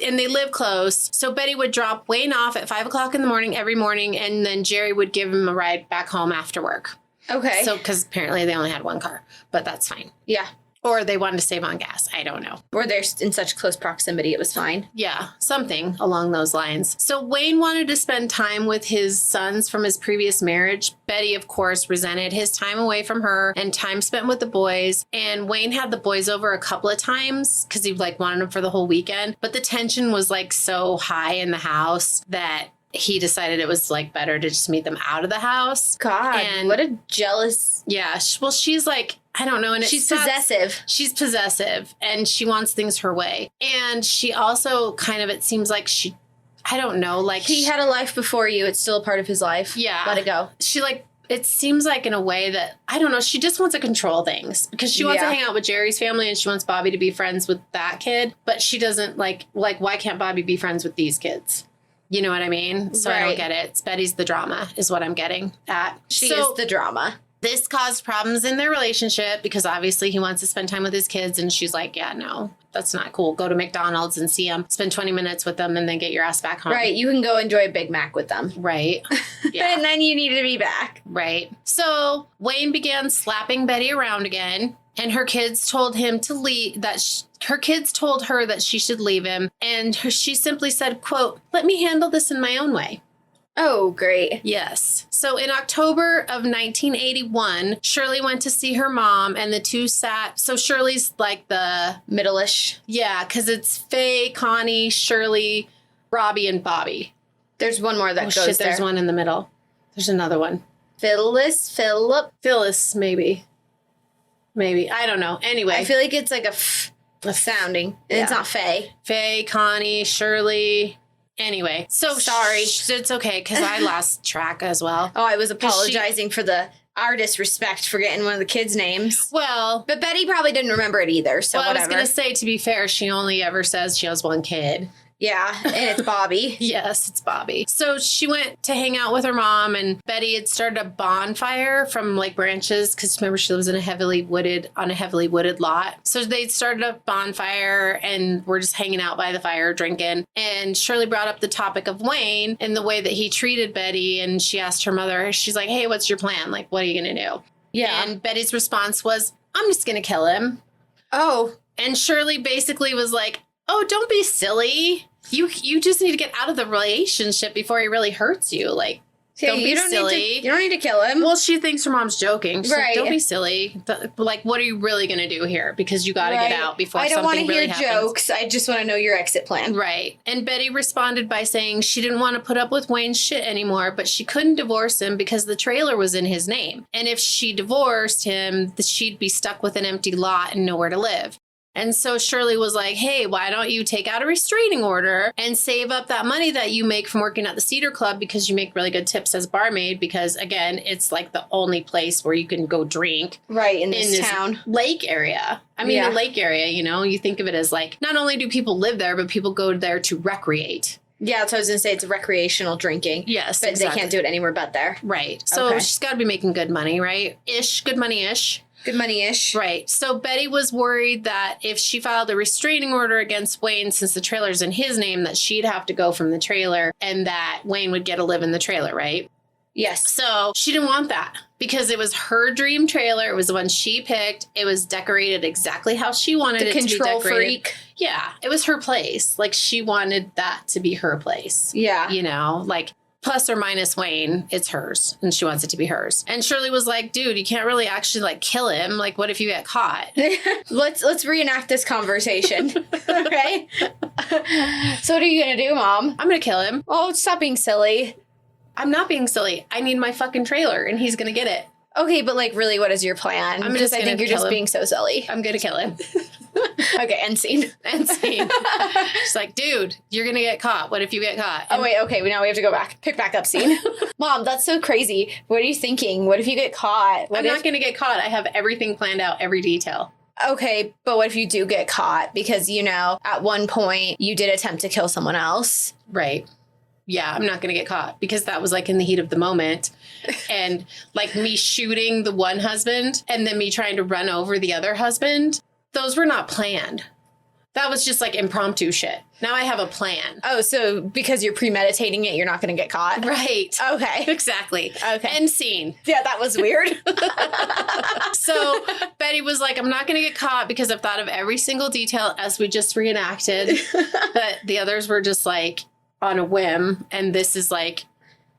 [SPEAKER 2] And they live close. So Betty would drop Wayne off at 5 o'clock in the morning every morning. And then Jerry would give him a ride back home after work.
[SPEAKER 1] Okay.
[SPEAKER 2] So, because apparently they only had one car, but that's fine.
[SPEAKER 1] Yeah.
[SPEAKER 2] Or they wanted to save on gas. I don't know.
[SPEAKER 1] Or they're in such close proximity, it was fine.
[SPEAKER 2] Yeah, something along those lines. So Wayne wanted to spend time with his sons from his previous marriage. Betty, of course, resented his time away from her and time spent with the boys. And Wayne had the boys over a couple of times because he wanted them for the whole weekend. But the tension was so high in the house that he decided it was better to just meet them out of the house.
[SPEAKER 1] God,
[SPEAKER 2] and
[SPEAKER 1] what a jealous.
[SPEAKER 2] Yeah. Well, she's I don't know. And
[SPEAKER 1] she's possessive.
[SPEAKER 2] She's possessive and she wants things her way. And she also it seems like she, I don't know,
[SPEAKER 1] he had a life before you. It's still a part of his life.
[SPEAKER 2] Yeah.
[SPEAKER 1] Let it go.
[SPEAKER 2] She it seems in a way that, I don't know, she just wants to control things because she wants to hang out with Jerry's family and she wants Bobby to be friends with that kid. But she doesn't why can't Bobby be friends with these kids? You know what I mean? So I don't get it. It's Betty's the drama is what I'm getting at.
[SPEAKER 1] She is the drama.
[SPEAKER 2] This caused problems in their relationship because obviously he wants to spend time with his kids. And she's like, yeah, no, that's not cool. Go to McDonald's and see them, spend 20 minutes with them and then get your ass back home.
[SPEAKER 1] Right. You can go enjoy a Big Mac with them.
[SPEAKER 2] Right. Yeah.
[SPEAKER 1] And then you need to be back.
[SPEAKER 2] Right. So Wayne began slapping Betty around again. And her kids told him to leave, her kids told her that she should leave him. And she simply said, quote, let me handle this in my own way.
[SPEAKER 1] Oh, great.
[SPEAKER 2] Yes. So in October of 1981, Shirley went to see her mom and the two sat. So Shirley's the
[SPEAKER 1] middle-ish.
[SPEAKER 2] Yeah, because it's Faye, Connie, Shirley, Robbie, and Bobby.
[SPEAKER 1] There's one more that goes there.
[SPEAKER 2] There's one in the middle. There's another one.
[SPEAKER 1] Phyllis,
[SPEAKER 2] maybe. I don't know. Anyway.
[SPEAKER 1] I feel like it's a sounding. And it's not Faye.
[SPEAKER 2] Faye, Connie, Shirley. Anyway. So
[SPEAKER 1] sorry.
[SPEAKER 2] It's okay because I lost track as well.
[SPEAKER 1] Oh, I was apologizing for our disrespect for getting one of the kids' names.
[SPEAKER 2] Well.
[SPEAKER 1] But Betty probably didn't remember it either, so whatever.
[SPEAKER 2] I was going to say, to be fair, she only ever says she has one kid.
[SPEAKER 1] Yeah, and it's Bobby.
[SPEAKER 2] Yes, it's Bobby. So she went to hang out with her mom, and Betty had started a bonfire from branches because remember she lives in a heavily wooded lot. So they started a bonfire and we're just hanging out by the fire drinking. And Shirley brought up the topic of Wayne and the way that he treated Betty, and she asked her mother. She's like, "Hey, what's your plan? What are you gonna do?" Yeah. And Betty's response was, "I'm just gonna kill him."
[SPEAKER 1] Oh.
[SPEAKER 2] And Shirley basically was like, "Oh, don't be silly. You just need to get out of the relationship before he really hurts you. Don't be silly.
[SPEAKER 1] You don't need to kill him."
[SPEAKER 2] Well, she thinks her mom's joking. She's
[SPEAKER 1] right.
[SPEAKER 2] Like, don't be silly. What are you really going to do here? Because you got to get out before something really happens. I don't want to hear jokes.
[SPEAKER 1] I just want to know your exit plan.
[SPEAKER 2] Right. And Betty responded by saying she didn't want to put up with Wayne's shit anymore, but she couldn't divorce him because the trailer was in his name. And if she divorced him, she'd be stuck with an empty lot and nowhere to live. And so Shirley was like, hey, why don't you take out a restraining order and save up that money that you make from working at the Cedar Club because you make really good tips as barmaid because, again, it's like the only place where you can go drink.
[SPEAKER 1] Right, in this town.
[SPEAKER 2] Lake area. I mean, the lake area, you know, you think of it as like, not only do people live there, but people go there to recreate.
[SPEAKER 1] Yeah, that's what I was going to say. It's recreational drinking.
[SPEAKER 2] Yes,
[SPEAKER 1] but exactly. They can't do it anywhere but there.
[SPEAKER 2] Right. So she's got to be making good money, right? Good money-ish.
[SPEAKER 1] Good money-ish.
[SPEAKER 2] Right. So Betty was worried that if she filed a restraining order against Wayne, since the trailer's in his name, that she'd have to go from the trailer and that Wayne would get to live in the trailer, right?
[SPEAKER 1] Yes.
[SPEAKER 2] So she didn't want that because it was her dream trailer. It was the one she picked. It was decorated exactly how she wanted it to be decorated. The control freak. Yeah. It was her place. Like, she wanted that to be her place. Yeah. You know, like, plus or minus Wayne, it's hers, and she wants it to be hers. And Shirley was like, dude, you can't really actually, like, kill him. Like, what if you get caught?
[SPEAKER 1] Let's reenact this conversation. Okay? So what are you going to do, Mom?
[SPEAKER 2] I'm going to kill him.
[SPEAKER 1] Oh, stop being silly.
[SPEAKER 2] I'm not being silly. I need my fucking trailer, and he's going to get it.
[SPEAKER 1] Okay, but, like, really, what is your plan? Because I think you're just being so silly.
[SPEAKER 2] I'm going to kill him.
[SPEAKER 1] Okay, end scene.
[SPEAKER 2] End scene. She's like, dude, you're going to get caught. What if you get caught?
[SPEAKER 1] And wait, okay, now we have to go back. Pick back up scene. Mom, that's so crazy. What are you thinking? What if you get caught?
[SPEAKER 2] I'm not going to get caught. I have everything planned out, every detail.
[SPEAKER 1] Okay, but what if you do get caught? Because, you know, at one point, you did attempt to kill someone else.
[SPEAKER 2] Right. Yeah, I'm not going to get caught because that was like in the heat of the moment. And like me shooting the one husband and then me trying to run over the other husband, those were not planned. That was just like impromptu shit. Now I have a plan.
[SPEAKER 1] Oh, so because you're premeditating it, you're not going to get caught?
[SPEAKER 2] Right.
[SPEAKER 1] Okay.
[SPEAKER 2] Exactly.
[SPEAKER 1] Okay.
[SPEAKER 2] End scene.
[SPEAKER 1] Yeah, that was weird.
[SPEAKER 2] So Betty was like, I'm not going to get caught because I've thought of every single detail as we just reenacted. But the others were just like on a whim. And this is like,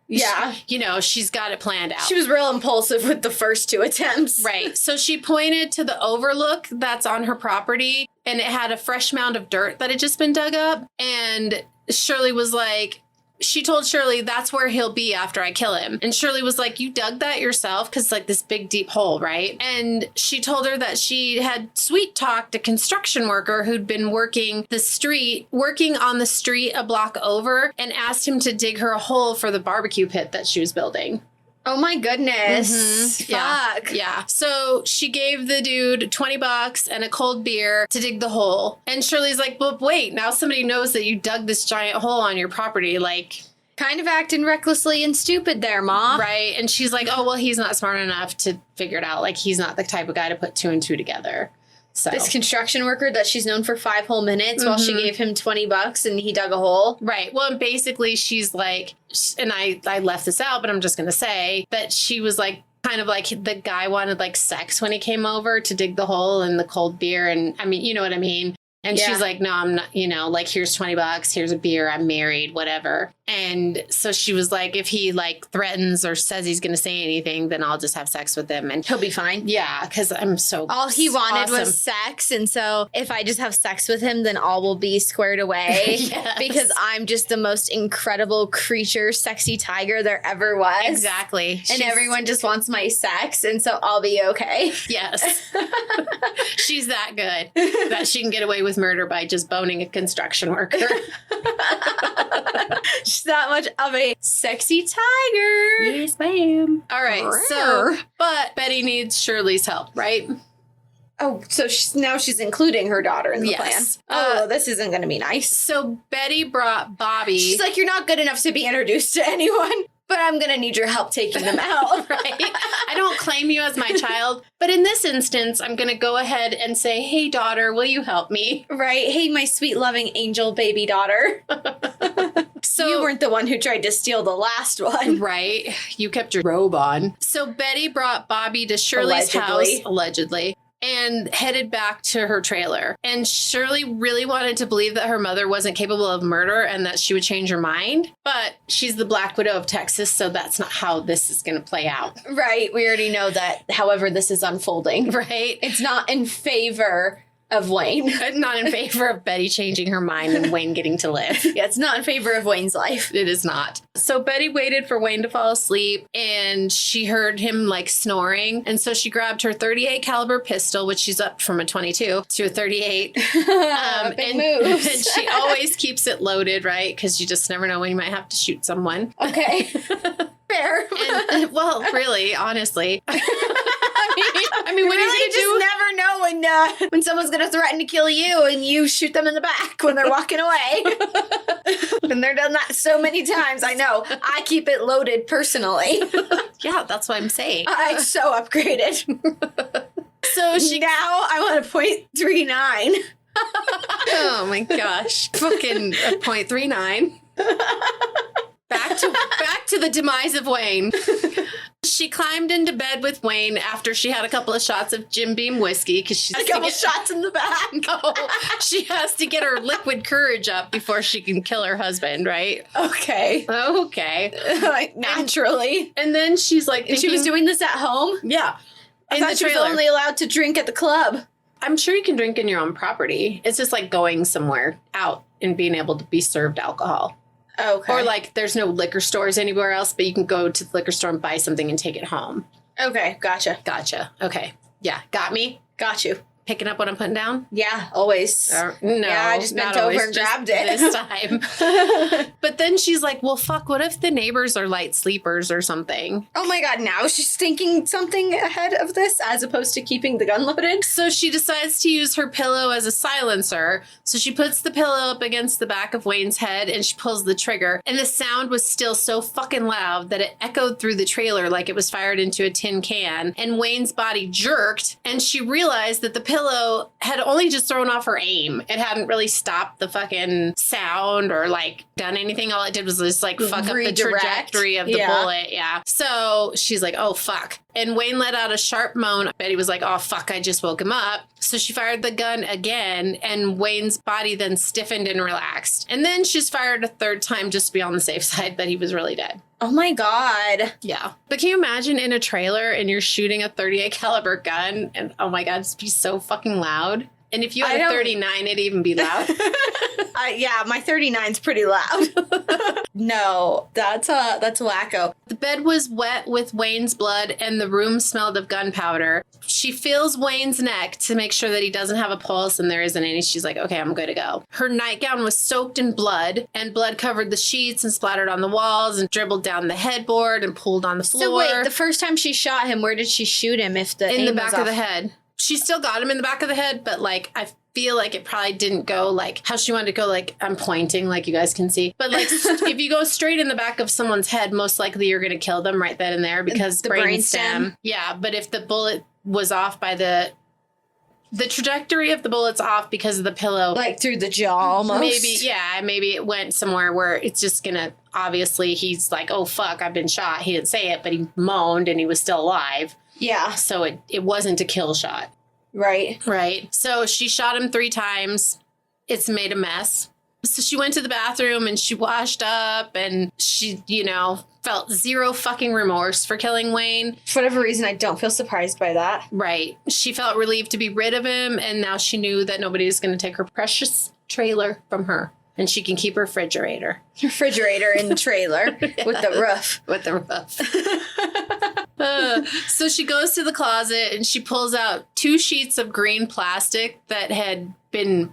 [SPEAKER 2] yeah, you know, she's got it planned out.
[SPEAKER 1] She was real impulsive with the first two attempts.
[SPEAKER 2] Right. So she pointed to the overlook that's on her property, and it had a fresh mound of dirt that had just been dug up. And Shirley was like, she told Shirley, that's where he'll be after I kill him. And Shirley was like, you dug that yourself? Because it's like this big, deep hole, right? And she told her that she had sweet talked a construction worker who'd been working on the street a block over, and asked him to dig her a hole for the barbecue pit that she was building.
[SPEAKER 1] Oh my goodness.
[SPEAKER 2] Mm-hmm. Fuck. Yeah. So she gave the dude $20 and a cold beer to dig the hole. And Shirley's like, but wait, now somebody knows that you dug this giant hole on your property. Like,
[SPEAKER 1] kind of acting recklessly and stupid there, Mom.
[SPEAKER 2] Right. And she's like, oh, well, he's not smart enough to figure it out. Like, he's not the type of guy to put two and two together. So
[SPEAKER 1] this construction worker that she's known for 5 whole minutes while she gave him $20 and he dug a hole.
[SPEAKER 2] Right. Well, and basically she's like, and I left this out, but I'm just going to say that she was like, kind of like the guy wanted like sex when he came over to dig the hole and the cold beer. And I mean, you know what I mean? And she's like, no, I'm not, you know, like, here's $20, here's a beer, I'm married, whatever. And so she was like, if he like threatens or says he's going to say anything, then I'll just have sex with him and
[SPEAKER 1] he'll be fine.
[SPEAKER 2] Yeah, because I'm so
[SPEAKER 1] all he wanted was sex. And so if I just have sex with him, then all will be squared away. Yes. Because I'm just the most incredible creature, sexy tiger there ever was.
[SPEAKER 2] Exactly.
[SPEAKER 1] And everyone just wants my sex. And so I'll be okay.
[SPEAKER 2] Yes. She's that good that she can get away with murder by just boning a construction worker.
[SPEAKER 1] She's that much of a sexy tiger.
[SPEAKER 2] Yes, ma'am. All right. So, but Betty needs Shirley's help, right?
[SPEAKER 1] Oh, so now she's including her daughter in the plan. Oh, this isn't going to be nice.
[SPEAKER 2] So Betty brought Bobby.
[SPEAKER 1] She's like, you're not good enough to be introduced to anyone, but I'm going to need your help taking them out.
[SPEAKER 2] Right? I don't claim you as my child, but in this instance, I'm going to go ahead and say, hey, daughter, will you help me?
[SPEAKER 1] Right. Hey, my sweet, loving angel baby daughter. So you weren't the one who tried to steal the last one.
[SPEAKER 2] Right. You kept your robe on. So Betty brought Bobby to Shirley's house, allegedly, and headed back to her trailer. And Shirley really wanted to believe that her mother wasn't capable of murder and that she would change her mind. But she's the Black Widow of Texas, so that's not how this is going to play out.
[SPEAKER 1] Right. We already know that, however this is unfolding.
[SPEAKER 2] Right.
[SPEAKER 1] It's not in favor of Wayne.
[SPEAKER 2] Not in favor of Betty changing her mind and Wayne getting to live.
[SPEAKER 1] Yeah, it's not in favor of Wayne's life.
[SPEAKER 2] It is not. So Betty waited for Wayne to fall asleep and she heard him like snoring. And so she grabbed her 38 caliber pistol, which she's up from a 22 to a 38.
[SPEAKER 1] Big moves.
[SPEAKER 2] And she always keeps it loaded, right? Because you just never know when you might have to shoot someone.
[SPEAKER 1] Okay. Fair.
[SPEAKER 2] And, well, really, honestly. I mean, what
[SPEAKER 1] really
[SPEAKER 2] are you
[SPEAKER 1] just
[SPEAKER 2] going to do?
[SPEAKER 1] never know when someone's going to threaten to kill you and you shoot them in the back when they're walking away. And they're done that so many times. I know. I keep it loaded personally.
[SPEAKER 2] Yeah, that's what I'm saying.
[SPEAKER 1] I so upgraded.
[SPEAKER 2] So she...
[SPEAKER 1] Now I want a .39.
[SPEAKER 2] Oh my gosh. Fucking a .39. Back to the demise of Wayne. She climbed into bed with Wayne after she had a couple of shots of Jim Beam whiskey because she's
[SPEAKER 1] A couple shots in the back.
[SPEAKER 2] No, she has to get her liquid courage up before she can kill her husband, right?
[SPEAKER 1] Okay.
[SPEAKER 2] Okay.
[SPEAKER 1] Like, naturally.
[SPEAKER 2] And then she's like,
[SPEAKER 1] And she was doing this at home?
[SPEAKER 2] yeah,
[SPEAKER 1] I
[SPEAKER 2] in
[SPEAKER 1] thought
[SPEAKER 2] the
[SPEAKER 1] she was
[SPEAKER 2] trailer.
[SPEAKER 1] only allowed to drink at the club.
[SPEAKER 2] I'm sure you can drink in your own property. It's just like going somewhere out and being able to be served alcohol.
[SPEAKER 1] Okay.
[SPEAKER 2] Or like there's no liquor stores anywhere else, but you can go to the liquor store and buy something and take it home.
[SPEAKER 1] Okay, gotcha.
[SPEAKER 2] Gotcha. Okay. Yeah. Got me?
[SPEAKER 1] Got you.
[SPEAKER 2] Picking up what I'm putting down?
[SPEAKER 1] Yeah, always.
[SPEAKER 2] No.
[SPEAKER 1] Yeah, I just
[SPEAKER 2] not
[SPEAKER 1] bent over
[SPEAKER 2] always,
[SPEAKER 1] and
[SPEAKER 2] just
[SPEAKER 1] grabbed it.
[SPEAKER 2] this time. But then she's like, well, fuck, what if the neighbors are light sleepers or something?
[SPEAKER 1] Oh my god, now she's thinking something ahead of this as opposed to keeping the gun loaded?
[SPEAKER 2] So she decides to use her pillow as a silencer. So she puts the pillow up against the back of Wayne's head and she pulls the trigger. And the sound was still so fucking loud that it echoed through the trailer like it was fired into a tin can. And Wayne's body jerked and she realized that the pillow had only just thrown off her aim. It hadn't really stopped the fucking sound or like done anything. All it did was just like fuck up the
[SPEAKER 1] Redirect.
[SPEAKER 2] trajectory of the bullet. Yeah. So she's like, oh, fuck. And Wayne let out a sharp moan. Betty was like, oh, fuck, I just woke him up. So she fired the gun again, and Wayne's body then stiffened and relaxed. And then she's fired a third time just to be on the safe side that he was really dead.
[SPEAKER 1] Oh my god.
[SPEAKER 2] Yeah. But can you imagine in a trailer and you're shooting a 38 caliber gun and oh my god, it'd be so fucking loud. And if you had a 39, it'd even be loud.
[SPEAKER 1] Yeah, my 39's pretty loud. No, that's wacko.
[SPEAKER 2] The bed was wet with Wayne's blood and the room smelled of gunpowder. She feels Wayne's neck to make sure that he doesn't have a pulse and there isn't any. She's like, okay, I'm good to go. Her nightgown was soaked in blood and blood covered the sheets and splattered on the walls and dribbled down the headboard and pooled on the floor.
[SPEAKER 1] So wait, the first time she shot him, where did she shoot him if the
[SPEAKER 2] in
[SPEAKER 1] aim
[SPEAKER 2] the
[SPEAKER 1] was
[SPEAKER 2] back of
[SPEAKER 1] off?
[SPEAKER 2] the head. She still got him in the back of the head, but like I feel like it probably didn't go like how she wanted to go. Like I'm pointing, like you guys can see. But like if you go straight in the back of someone's head, most likely you're going to kill them right then and there because
[SPEAKER 1] The
[SPEAKER 2] brainstem. Yeah, but if the bullet was off by the trajectory of the bullet's off because of the pillow,
[SPEAKER 1] Like through the jaw almost?
[SPEAKER 2] maybe it went somewhere where it's just gonna. Obviously, he's like, oh fuck, I've been shot. He didn't say it, but he moaned and he was still alive.
[SPEAKER 1] Yeah.
[SPEAKER 2] So it wasn't a kill shot.
[SPEAKER 1] Right.
[SPEAKER 2] Right. So she shot him 3 times. It's made a mess. So she went to the bathroom and she washed up and she, felt zero fucking remorse for killing Wayne.
[SPEAKER 1] For whatever reason, I don't feel surprised by that.
[SPEAKER 2] Right. She felt relieved to be rid of him. And now she knew that nobody is going to take her precious trailer from her. And she can keep her refrigerator.
[SPEAKER 1] Refrigerator in the trailer with the roof.
[SPEAKER 2] With the roof. So she goes to the closet and she pulls out 2 sheets of green plastic that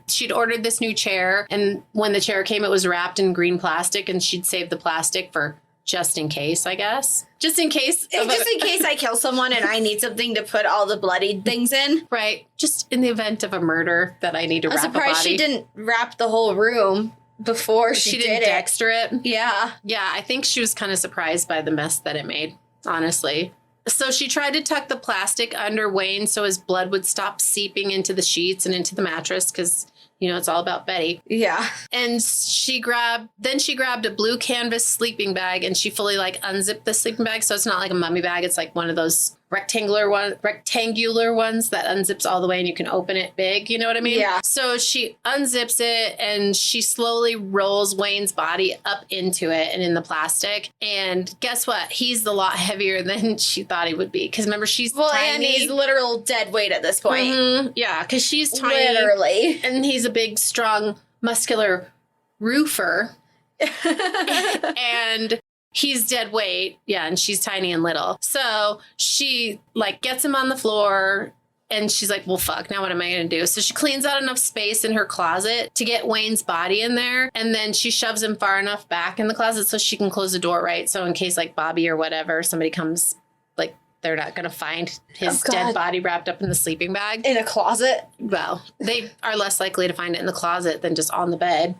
[SPEAKER 2] she'd ordered this new chair. And when the chair came, it was wrapped in green plastic and she'd saved the plastic for just in case, I guess. Just in case
[SPEAKER 1] I kill someone and I need something to put all the bloodied things in.
[SPEAKER 2] Right. Just in the event of a murder that I need to
[SPEAKER 1] I'm
[SPEAKER 2] wrap a
[SPEAKER 1] surprised
[SPEAKER 2] body.
[SPEAKER 1] she didn't wrap the whole room before she
[SPEAKER 2] didn't
[SPEAKER 1] did it.
[SPEAKER 2] Dexter it.
[SPEAKER 1] Yeah.
[SPEAKER 2] Yeah, I think she was kind of surprised by the mess that it made, honestly. So she tried to tuck the plastic under Wayne so his blood would stop seeping into the sheets and into the mattress because, it's all about Betty.
[SPEAKER 1] Yeah.
[SPEAKER 2] And she grabbed a blue canvas sleeping bag and she fully unzipped the sleeping bag. So it's not like a mummy bag. It's like one of those rectangular ones that unzips all the way and you can open it big. You know what I mean?
[SPEAKER 1] Yeah.
[SPEAKER 2] So she unzips it and she slowly rolls Wayne's body up into it and in the plastic. And guess what? He's a lot heavier than she thought he would be. Because remember, she's tiny.
[SPEAKER 1] And he's literal dead weight at this point.
[SPEAKER 2] Mm-hmm. Yeah, because she's tiny.
[SPEAKER 1] Literally.
[SPEAKER 2] And he's a big, strong, muscular roofer. And he's dead weight. Yeah, and she's tiny and little. So she like gets him on the floor and she's like, well, fuck, now what am I going to do? So she cleans out enough space in her closet to get Wayne's body in there. And then she shoves him far enough back in the closet so she can close the door, right? So in case like Bobby or whatever, somebody comes, like they're not going to find his dead body wrapped up in the sleeping bag.
[SPEAKER 1] In a closet?
[SPEAKER 2] Well, they are less likely to find it in the closet than just on the bed.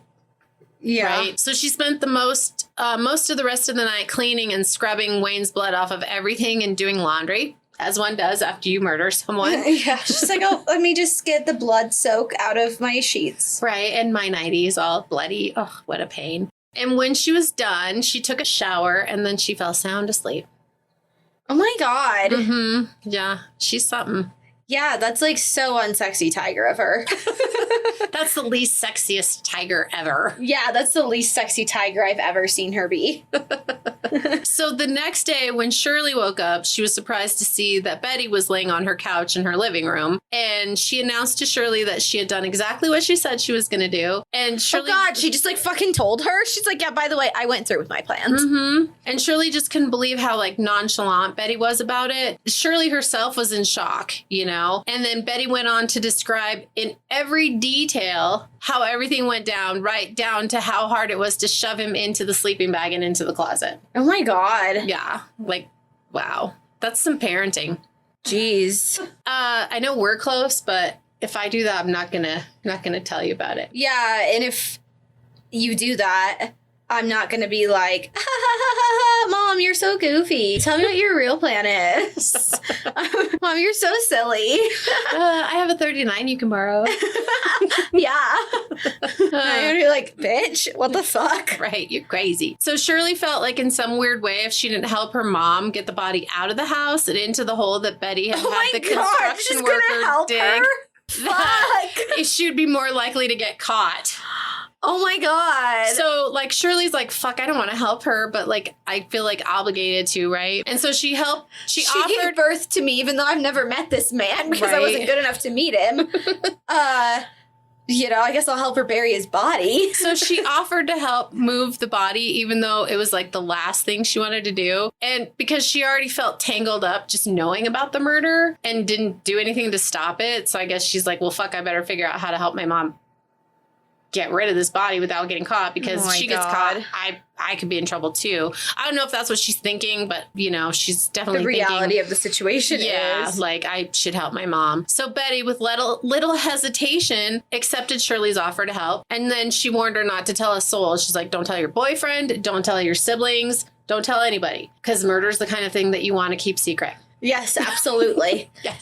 [SPEAKER 1] Yeah.
[SPEAKER 2] Right. So she spent the most of the rest of the night cleaning and scrubbing Wayne's blood off of everything and doing laundry, as one does after you murder someone.
[SPEAKER 1] Yeah. She's like, oh, let me just get the blood soak out of my sheets.
[SPEAKER 2] Right. And my nighties all bloody. Oh, what a pain. And when she was done, she took a shower and then she fell sound asleep.
[SPEAKER 1] Oh my God.
[SPEAKER 2] Mm-hmm. Yeah. She's something.
[SPEAKER 1] Yeah, that's like so unsexy tiger of her.
[SPEAKER 2] That's the least sexiest tiger ever.
[SPEAKER 1] Yeah, that's the least sexy tiger I've ever seen her be.
[SPEAKER 2] So the next day when Shirley woke up, she was surprised to see that Betty was laying on her couch in her living room. And she announced to Shirley that she had done exactly what she said she was going to do. And Shirley...
[SPEAKER 1] Oh God, she just like fucking told her? She's like, yeah, by the way, I went through with my plans.
[SPEAKER 2] Mm-hmm. And Shirley just couldn't believe how like nonchalant Betty was about it. Shirley herself was in shock, you know? And then Betty went on to describe in every detail how everything went down, right down to how hard it was to shove him into the sleeping bag and into the closet.
[SPEAKER 1] Oh my God.
[SPEAKER 2] Yeah. Like, wow. That's some parenting.
[SPEAKER 1] Jeez.
[SPEAKER 2] I know we're close, but if I do that, I'm not gonna tell you about it.
[SPEAKER 1] Yeah, and if you do that, I'm not gonna be like, ha, ha, ha, ha, ha, Mom, you're so goofy. Tell me what your real plan is. Mom, you're so silly.
[SPEAKER 2] I have a 39 you can borrow.
[SPEAKER 1] Yeah. I'm gonna be like, bitch, what the fuck?
[SPEAKER 2] Right, you're crazy. So Shirley felt like in some weird way, if she didn't help her mom get the body out of the house and into the hole that Betty had had the construction worker dig, that she would be more likely to get caught.
[SPEAKER 1] Oh my God.
[SPEAKER 2] So like Shirley's like, fuck, I don't want to help her, but like I feel like obligated to, right? And so she offered
[SPEAKER 1] gave birth to me even though I've never met this man because I wasn't good enough to meet him. You know, I guess I'll help her bury his body.
[SPEAKER 2] So she offered to help move the body, even though it was like the last thing she wanted to do. And because she already felt tangled up just knowing about the murder and didn't do anything to stop it. So I guess she's like, well, fuck, I better figure out how to help my mom get rid of this body without getting caught, because if she gets caught, I could be in trouble too. I don't know if that's what she's thinking, but you know, she's definitely
[SPEAKER 1] the reality of the situation is
[SPEAKER 2] like I should help my mom. So Betty, with little hesitation, accepted Shirley's offer to help, and then she warned her not to tell a soul. She's like, don't tell your boyfriend, don't tell your siblings, don't tell anybody, because murder's the kind of thing that you want to keep secret.
[SPEAKER 1] Yes, absolutely.
[SPEAKER 2] Yeah.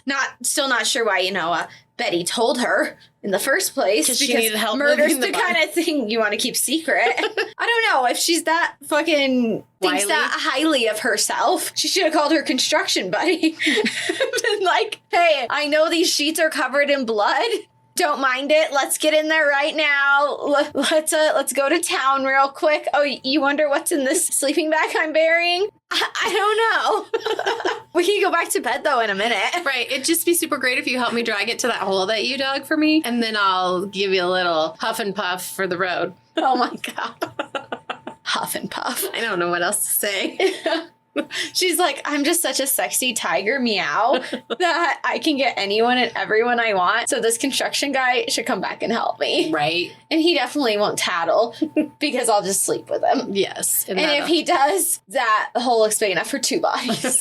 [SPEAKER 1] Still not sure why, you know, Betty told her in the first place.
[SPEAKER 2] Because she needed help.
[SPEAKER 1] Murder's the kind of thing you want to keep secret. I don't know if she's that fucking thinks that highly of herself. She should have called her construction buddy. Been like, hey, I know these sheets are covered in blood. Don't mind it. Let's get in there right now. Let's go to town real quick. Oh, you wonder what's in this sleeping bag I'm burying? I don't know. We can go back to bed though in a minute.
[SPEAKER 2] Right. It'd just be super great if you help me drag it to that hole that you dug for me, and then I'll give you a little huff and puff for the road.
[SPEAKER 1] Oh my God. Huff and puff.
[SPEAKER 2] I don't know what else to say.
[SPEAKER 1] She's like, I'm just such a sexy tiger, meow, that I can get anyone and everyone I want. So this construction guy should come back and help me.
[SPEAKER 2] Right.
[SPEAKER 1] And he definitely won't tattle because I'll just sleep with him.
[SPEAKER 2] Yes.
[SPEAKER 1] And if he does, that hole looks big enough for 2 bodies.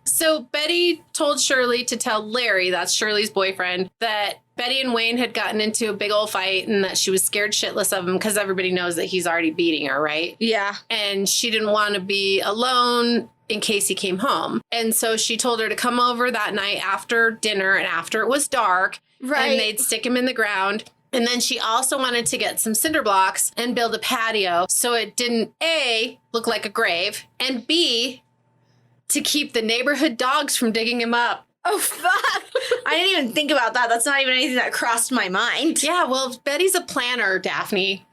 [SPEAKER 2] So Betty told Shirley to tell Larry, that's Shirley's boyfriend, that Betty and Wayne had gotten into a big old fight and that she was scared shitless of him because everybody knows that he's already beating her, right?
[SPEAKER 1] Yeah.
[SPEAKER 2] And she didn't want to be alone in case he came home. And so she told her to come over that night after dinner and after it was dark.
[SPEAKER 1] Right.
[SPEAKER 2] And they'd stick him in the ground. And then she also wanted to get some cinder blocks and build a patio so it didn't, A, look like a grave, and B, to keep the neighborhood dogs from digging him up.
[SPEAKER 1] Oh, fuck. I didn't even think about that. That's not even anything that crossed my mind.
[SPEAKER 2] Yeah, well, Betty's a planner, Daphne.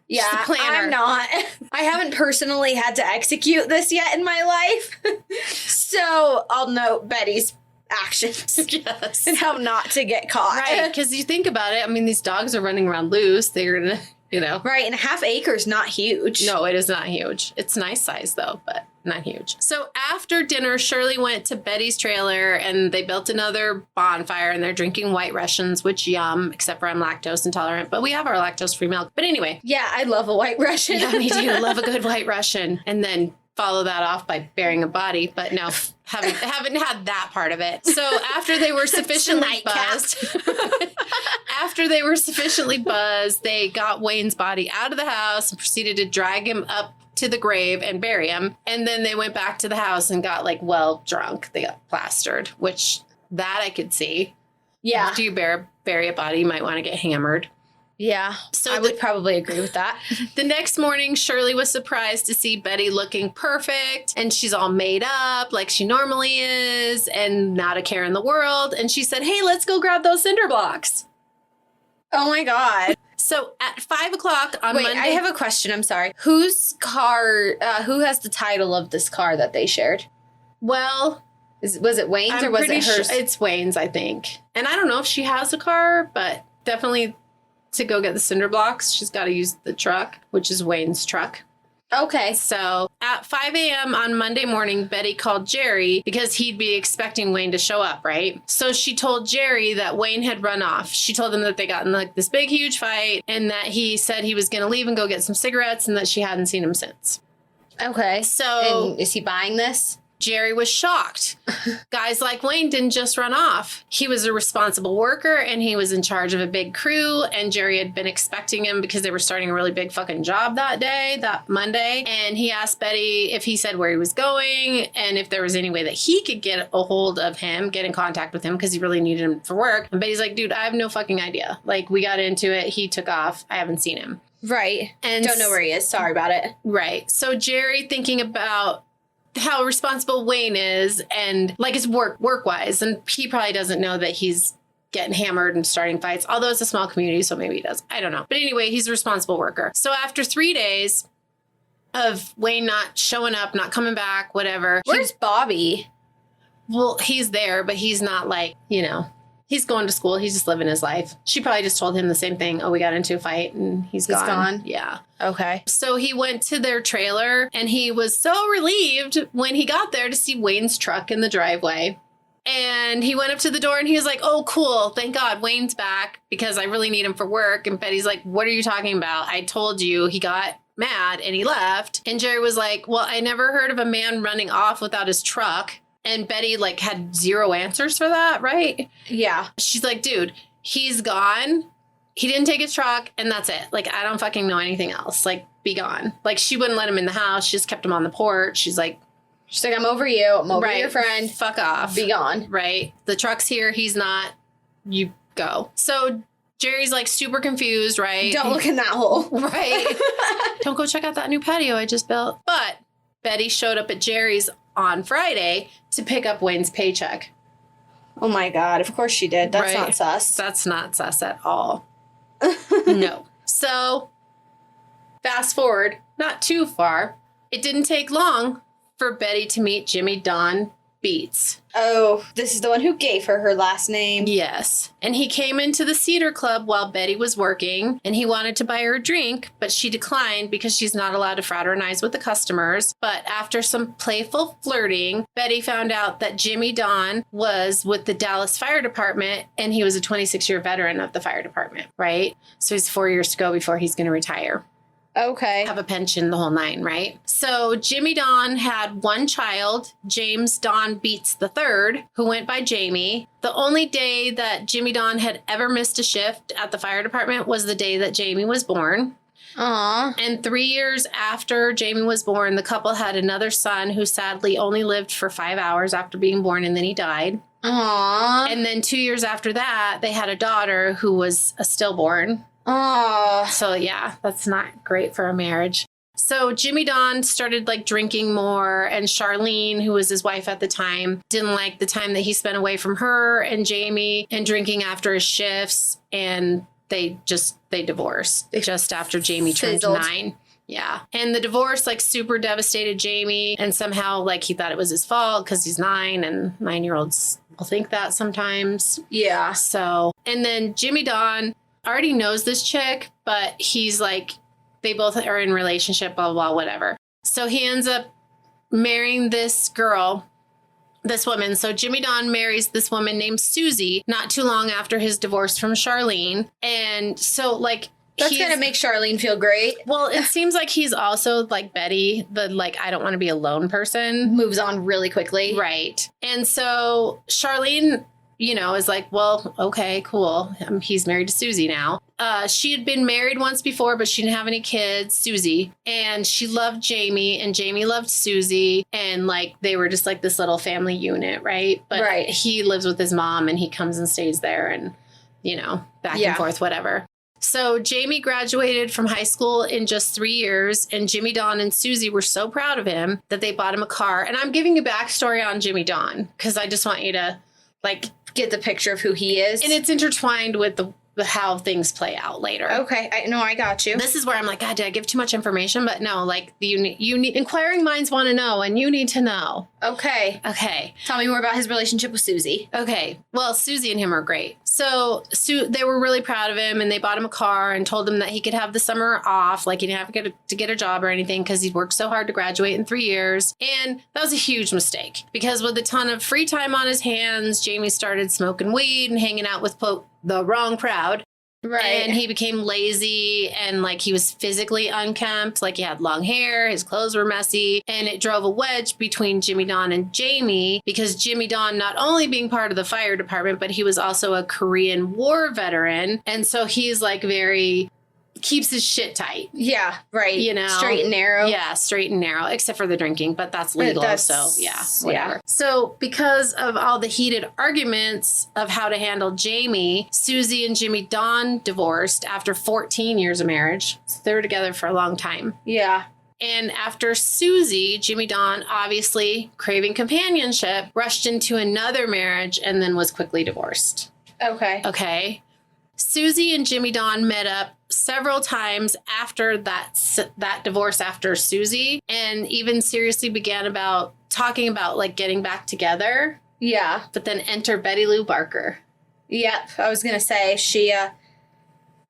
[SPEAKER 1] Yeah,
[SPEAKER 2] She's the planner.
[SPEAKER 1] I'm not. I haven't personally had to execute this yet in my life. So I'll note Betty's actions.
[SPEAKER 2] Yes.
[SPEAKER 1] And how not to get caught.
[SPEAKER 2] Right, because you think about it, I mean, these dogs are running around loose. They're going to, you know.
[SPEAKER 1] Right, and a half acre is not huge.
[SPEAKER 2] No, it is not huge. It's nice size, though, but not huge. So after dinner, Shirley went to Betty's trailer, and they built another bonfire, and they're drinking White Russians, which yum, except for I'm lactose intolerant, but we have our lactose-free milk. But anyway.
[SPEAKER 1] Yeah, I love a White Russian.
[SPEAKER 2] Yeah, me too. Love a good White Russian. And then follow that off by burying a body, but no, haven't had that part of it. So after they were sufficiently buzzed, they got Wayne's body out of the house and proceeded to drag him up to the grave and bury him. And then they went back to the house and got drunk. They got plastered, which that I could see.
[SPEAKER 1] Yeah.
[SPEAKER 2] After you bury a body, you might want to get hammered.
[SPEAKER 1] Yeah, so I would probably agree with that.
[SPEAKER 2] The next morning, Shirley was surprised to see Betty looking perfect, and she's all made up like she normally is, and not a care in the world. And she said, hey, let's go grab those cinder blocks.
[SPEAKER 1] Oh my God.
[SPEAKER 2] So at 5 o'clock on Monday.
[SPEAKER 1] I have a question. I'm sorry. Whose car, who has the title of this car that they shared?
[SPEAKER 2] Well,
[SPEAKER 1] was it Wayne's or was it hers?
[SPEAKER 2] Sure it's Wayne's, I think. And I don't know if she has a car, but definitely to go get the cinder blocks, she's got to use the truck, which is Wayne's truck.
[SPEAKER 1] Okay.
[SPEAKER 2] So at 5 a.m. on Monday morning, Betty called Jerry because he'd be expecting Wayne to show up, right? So she told Jerry that Wayne had run off. She told him that they got in this big, huge fight and that he said he was going to leave and go get some cigarettes and that she hadn't seen him since.
[SPEAKER 1] Okay.
[SPEAKER 2] So
[SPEAKER 1] and is he buying this?
[SPEAKER 2] Jerry was shocked. Guys like Wayne didn't just run off. He was a responsible worker and he was in charge of a big crew. And Jerry had been expecting him because they were starting a really big fucking job that Monday. And he asked Betty if he said where he was going and if there was any way that he could get a hold of him, get in contact with him because he really needed him for work. And Betty's like, dude, I have no fucking idea. We got into it. He took off. I haven't seen him.
[SPEAKER 1] Right.
[SPEAKER 2] And
[SPEAKER 1] don't know where he is. Sorry about it.
[SPEAKER 2] Right. So Jerry, thinking about how responsible Wayne is and his work-wise. And he probably doesn't know that he's getting hammered and starting fights, although it's a small community, so maybe he does. I don't know. But anyway, he's a responsible worker. So after 3 days of Wayne not showing up, not coming back, whatever.
[SPEAKER 1] Where's Bobby?
[SPEAKER 2] Well, he's there, but he's not he's going to school. He's just living his life. She probably just told him the same thing. Oh, we got into a fight and he's gone. Yeah.
[SPEAKER 1] Okay.
[SPEAKER 2] So he went to their trailer and he was so relieved when he got there to see Wayne's truck in the driveway. And he went up to the door and he was like, oh, cool. Thank God Wayne's back because I really need him for work. And Betty's like, what are you talking about? I told you. He got mad and he left. And Jerry was like, well, I never heard of a man running off without his truck. And Betty had zero answers for that, right?
[SPEAKER 1] Yeah.
[SPEAKER 2] She's like, dude, he's gone. He didn't take his truck and that's it. I don't fucking know anything else. Be gone. She wouldn't let him in the house. She just kept him on the porch. She's like,
[SPEAKER 1] I'm over you. I'm over your friend.
[SPEAKER 2] Fuck off.
[SPEAKER 1] Be gone.
[SPEAKER 2] Right. The truck's here. He's not. You go. So Jerry's super confused, right?
[SPEAKER 1] Don't look in that hole.
[SPEAKER 2] Right. Don't go check out that new patio I just built. But Betty showed up at Jerry's on Friday to pick up Wayne's paycheck.
[SPEAKER 1] Oh my God. Of course she did. That's
[SPEAKER 2] right.
[SPEAKER 1] not sus.
[SPEAKER 2] That's not sus at all. No. So fast forward, not too far. It didn't take long for Betty to meet Jimmy Don Beets.
[SPEAKER 1] Oh, this is the one who gave her last name.
[SPEAKER 2] Yes. And he came into the Cedar Club while Betty was working, and he wanted to buy her a drink, but she declined because she's not allowed to fraternize with the customers. But after some playful flirting, Betty found out that Jimmy Don was with the Dallas Fire Department, and he was a 26-year veteran of the fire department, right? So he's 4 years to go before he's going to retire.
[SPEAKER 1] Okay.
[SPEAKER 2] Have a pension, the whole nine, right? So Jimmy Don had one child, James Don Beets III, who went by Jamie. The only day that Jimmy Don had ever missed a shift at the fire department was the day that Jamie was born.
[SPEAKER 1] Aww.
[SPEAKER 2] And 3 years after Jamie was born, the couple had another son who sadly only lived for 5 hours after being born, and then he died.
[SPEAKER 1] Aww.
[SPEAKER 2] And then 2 years after that, they had a daughter who was a stillborn.
[SPEAKER 1] Aww.
[SPEAKER 2] So yeah, that's not great for a marriage. So Jimmy Don started like drinking more, and Charlene, who was his wife at the time, didn't like the time that he spent away from her and Jamie and drinking after his shifts. And they divorced just after Jamie turned 9. Yeah. And the divorce like super devastated Jamie. And somehow like he thought it was his fault because he's 9 and 9-year-olds will think that sometimes.
[SPEAKER 1] Yeah.
[SPEAKER 2] So, and then Jimmy Don already knows this chick, but he's like, they both are in relationship, blah, blah, whatever. So he ends up marrying this girl, this woman. So Jimmy Don marries this woman named Susie not too long after his divorce from Charlene. And so like,
[SPEAKER 1] that's going to make Charlene feel great.
[SPEAKER 2] Well, it seems like he's also like Betty, the like, I don't want to be a lone person.
[SPEAKER 1] Moves on really quickly.
[SPEAKER 2] Right. And so Charlene, you know, is like, well, okay, cool. He's married to Susie now. She had been married once before, but she didn't have any kids, Susie. And she loved Jamie, and Jamie loved Susie. And like, they were just like this little family unit, right? But he lives with his mom, and he comes and stays there and, you know, back and forth, whatever. So Jamie graduated from high school in just 3 years, and Jimmy Don and Susie were so proud of him that they bought him a car. And I'm giving you backstory on Jimmy Don because I just want you to like
[SPEAKER 1] get the picture of who he is.
[SPEAKER 2] And it's intertwined with the how things play out later.
[SPEAKER 1] Okay. I got you.
[SPEAKER 2] This is where I'm like, God, did I give too much information? But no, like you need inquiring minds want to know, and you need to know.
[SPEAKER 1] Okay. Tell me more about his relationship with Susie.
[SPEAKER 2] Okay. Well, Susie and him are great. So they were really proud of him, and they bought him a car and told him that he could have the summer off. Like he didn't have to get a job or anything because he'd worked so hard to graduate in 3 years. And that was a huge mistake because with a ton of free time on his hands, Jamie started smoking weed and hanging out with the wrong crowd.
[SPEAKER 1] Right.
[SPEAKER 2] And he became lazy and like he was physically unkempt. Like he had long hair, his clothes were messy, and it drove a wedge between Jimmy Don and Jamie because Jimmy Don, not only being part of the fire department, but he was also a Korean War veteran. And so he's like keeps his shit tight.
[SPEAKER 1] Yeah, right.
[SPEAKER 2] You know,
[SPEAKER 1] straight and narrow.
[SPEAKER 2] Yeah, straight and narrow, except for the drinking, but that's legal. So yeah, whatever. Yeah. So because of all the heated arguments of how to handle Jamie, Susie and Jimmy Don divorced after 14 years of marriage. So they were together for a long time.
[SPEAKER 1] Yeah.
[SPEAKER 2] And after Susie, Jimmy Don, obviously craving companionship, rushed into another marriage and then was quickly divorced. Okay. Susie and Jimmy Don met up several times after that divorce after Susie, and even seriously began talking about like getting back together.
[SPEAKER 1] Yeah.
[SPEAKER 2] But then enter Betty Lou Barker.
[SPEAKER 1] Yep. I was going to say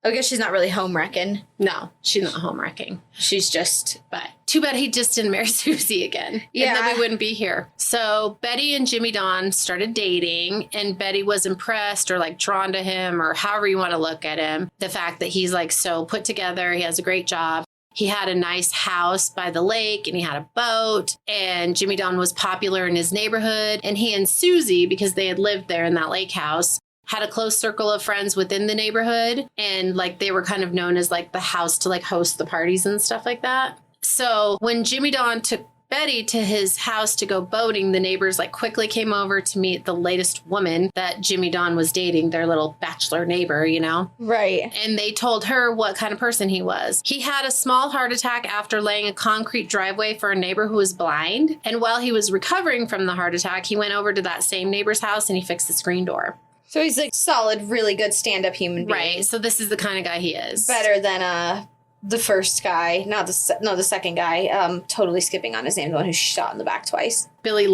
[SPEAKER 1] I guess she's not really home wrecking.
[SPEAKER 2] No, she's not home wrecking.
[SPEAKER 1] She's just...
[SPEAKER 2] But too bad he just didn't marry Susie again.
[SPEAKER 1] Yeah.
[SPEAKER 2] And then we wouldn't be here. So Betty and Jimmy Don started dating, and Betty was impressed or like drawn to him, or however you want to look at him. The fact that he's like so put together, he has a great job. He had a nice house by the lake, and he had a boat, and Jimmy Don was popular in his neighborhood. And he and Susie, because they had lived there in that lake house, had a close circle of friends within the neighborhood, and like they were kind of known as like the house to like host the parties and stuff like that. So when Jimmy Don took Betty to his house to go boating, the neighbors like quickly came over to meet the latest woman that Jimmy Don was dating, their little bachelor neighbor, you know?
[SPEAKER 1] Right.
[SPEAKER 2] And they told her what kind of person he was. He had a small heart attack after laying a concrete driveway for a neighbor who was blind. And while he was recovering from the heart attack, he went over to that same neighbor's house and he fixed the screen door.
[SPEAKER 1] So he's like solid, really good stand-up human being.
[SPEAKER 2] Right. So this is the kind of guy he is.
[SPEAKER 1] Better than the first guy, the second guy. Totally skipping on his name, the one who shot in the back twice.
[SPEAKER 2] Billy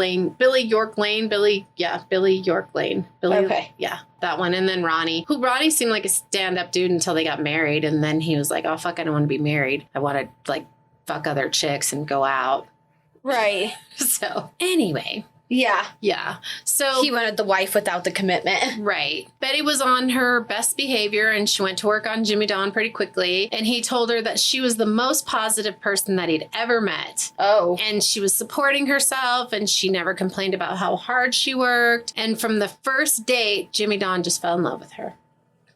[SPEAKER 2] York Lane. Billy York Lane.
[SPEAKER 1] Okay.
[SPEAKER 2] Yeah, that one. And then Ronnie seemed like a stand-up dude until they got married. And then he was like, oh, fuck, I don't want to be married. I want to like fuck other chicks and go out.
[SPEAKER 1] Right.
[SPEAKER 2] So anyway.
[SPEAKER 1] Yeah.
[SPEAKER 2] So
[SPEAKER 1] he wanted the wife without the commitment.
[SPEAKER 2] Right. Betty was on her best behavior, and she went to work on Jimmy Don pretty quickly. And he told her that she was the most positive person that he'd ever met.
[SPEAKER 1] Oh.
[SPEAKER 2] And she was supporting herself, and she never complained about how hard she worked. And from the first date, Jimmy Don just fell in love with her.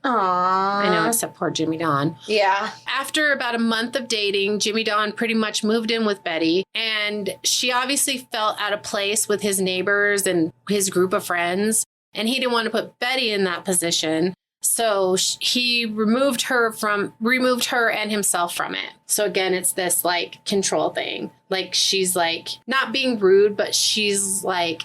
[SPEAKER 1] Aww.
[SPEAKER 2] I know, except poor Jimmy Don.
[SPEAKER 1] Yeah.
[SPEAKER 2] After about a month of dating, Jimmy Don pretty much moved in with Betty, and she obviously felt out of place with his neighbors and his group of friends, and he didn't want to put Betty in that position. So he removed her and himself from it. So again, it's this like control thing. Like she's like not being rude, but she's like,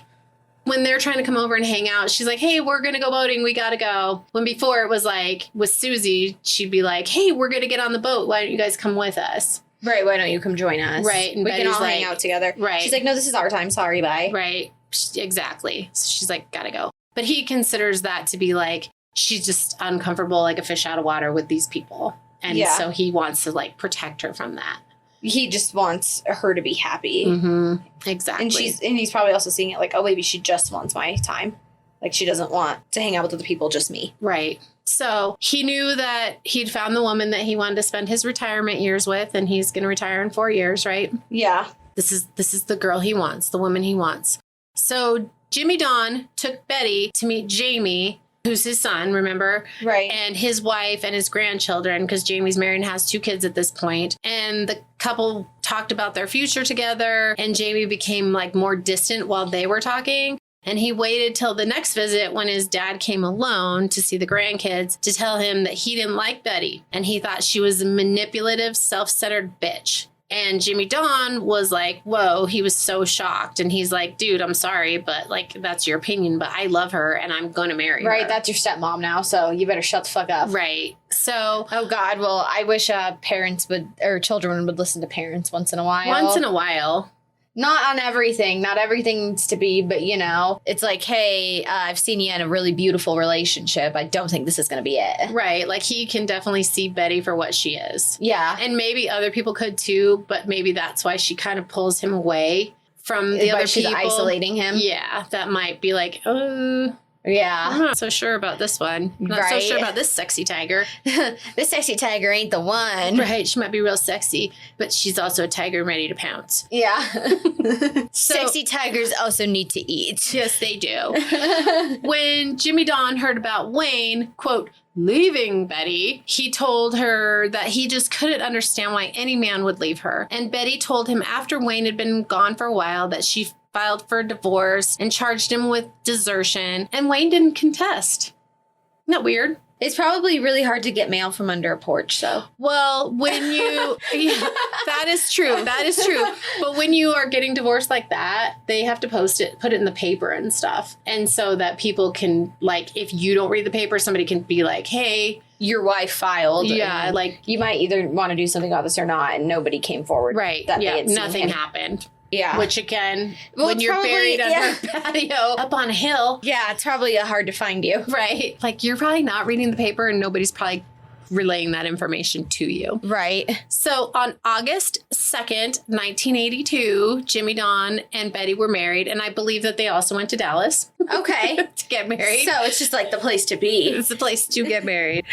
[SPEAKER 2] when they're trying to come over and hang out, she's like, hey, we're going to go boating. We got to go. When before it was like with Susie, she'd be like, hey, we're going to get on the boat. Why don't you guys come with us?
[SPEAKER 1] Right. Why don't you come join us?
[SPEAKER 2] Right. And
[SPEAKER 1] we can all
[SPEAKER 2] Betty's
[SPEAKER 1] hang
[SPEAKER 2] like-
[SPEAKER 1] out together.
[SPEAKER 2] Right.
[SPEAKER 1] She's like, no, this is our time. Sorry, bye.
[SPEAKER 2] Right. Exactly. So she's like, got to go. But he considers that to be like, she's just uncomfortable, like a fish out of water with these people. And
[SPEAKER 1] Yeah.
[SPEAKER 2] so he wants to like protect her from that.
[SPEAKER 1] He just wants her to be happy.
[SPEAKER 2] Mm-hmm. Exactly.
[SPEAKER 1] And he's probably also seeing it like, oh, maybe she just wants my time. Like she doesn't want to hang out with other people, just me.
[SPEAKER 2] Right. So he knew that he'd found the woman that he wanted to spend his retirement years with, and he's going to retire in 4 years, right?
[SPEAKER 1] Yeah.
[SPEAKER 2] This is the girl he wants, the woman he wants. So Jimmy Don took Betty to meet Jamie, who's his son, remember?
[SPEAKER 1] Right.
[SPEAKER 2] And his wife and his grandchildren, because Jamie's married and has 2 kids at this point. And the couple talked about their future together, and Jamie became like more distant while they were talking. And he waited till the next visit when his dad came alone to see the grandkids to tell him that he didn't like Betty. And he thought she was a manipulative, self-centered bitch. And Jimmy Don was like, whoa, he was so shocked. And he's like, dude, I'm sorry, but like, that's your opinion, but I love her and I'm going to marry her.
[SPEAKER 1] Right. That's your stepmom now. So you better shut the fuck up.
[SPEAKER 2] Right. So.
[SPEAKER 1] Oh, God. Well, I wish children would listen to parents once in a while.
[SPEAKER 2] Once in a while.
[SPEAKER 1] Not on everything. Not everything needs to be, but it's like, hey, I've seen you in a really beautiful relationship. I don't think this is going to be it.
[SPEAKER 2] Right. Like he can definitely see Betty for what she is.
[SPEAKER 1] Yeah.
[SPEAKER 2] And maybe other people could too, but maybe that's why she kind of pulls him away from the other
[SPEAKER 1] she's
[SPEAKER 2] people.
[SPEAKER 1] Isolating him.
[SPEAKER 2] Yeah. That might be like, I'm
[SPEAKER 1] Yeah.
[SPEAKER 2] not so sure about this one. I'm not so
[SPEAKER 1] Right.
[SPEAKER 2] sure about this sexy tiger.
[SPEAKER 1] This sexy tiger ain't the one.
[SPEAKER 2] Right. She might be real sexy, but she's also a tiger ready to pounce.
[SPEAKER 1] Yeah.
[SPEAKER 2] So-
[SPEAKER 1] Sexy tigers also need to eat.
[SPEAKER 2] Yes, they do. When Jimmy Don heard about Wayne, quote, leaving Betty, he told her that he just couldn't understand why any man would leave her. And Betty told him after Wayne had been gone for a while that she filed for divorce and charged him with desertion, and Wayne didn't contest. Isn't that weird?
[SPEAKER 1] It's probably really hard to get mail from under a porch, though.
[SPEAKER 2] Well, when you, yeah, that is true. That is true. But when you are getting divorced like that, they have to put it in the paper and stuff. And so that people can, like, if you don't read the paper, somebody can be like, hey,
[SPEAKER 1] Your wife filed.
[SPEAKER 2] yeah,
[SPEAKER 1] and
[SPEAKER 2] like,
[SPEAKER 1] you might either want to do something about this or not, and nobody came forward.
[SPEAKER 2] right.
[SPEAKER 1] That they
[SPEAKER 2] Yeah,
[SPEAKER 1] had seen
[SPEAKER 2] nothing
[SPEAKER 1] him.
[SPEAKER 2] happened.
[SPEAKER 1] Yeah.
[SPEAKER 2] Which again,
[SPEAKER 1] Well,
[SPEAKER 2] when
[SPEAKER 1] it's
[SPEAKER 2] you're
[SPEAKER 1] probably-
[SPEAKER 2] buried
[SPEAKER 1] yeah.
[SPEAKER 2] under a patio up on a hill,
[SPEAKER 1] Yeah, it's probably hard to find you.
[SPEAKER 2] right? Like you're probably not reading the paper and nobody's probably relaying that information to you.
[SPEAKER 1] Right.
[SPEAKER 2] So on August 2nd, 1982, Jimmy Don and Betty were married, and I believe that they also went to Dallas
[SPEAKER 1] Okay.
[SPEAKER 2] to get married.
[SPEAKER 1] So it's just like the place to be.
[SPEAKER 2] It's the place to get married.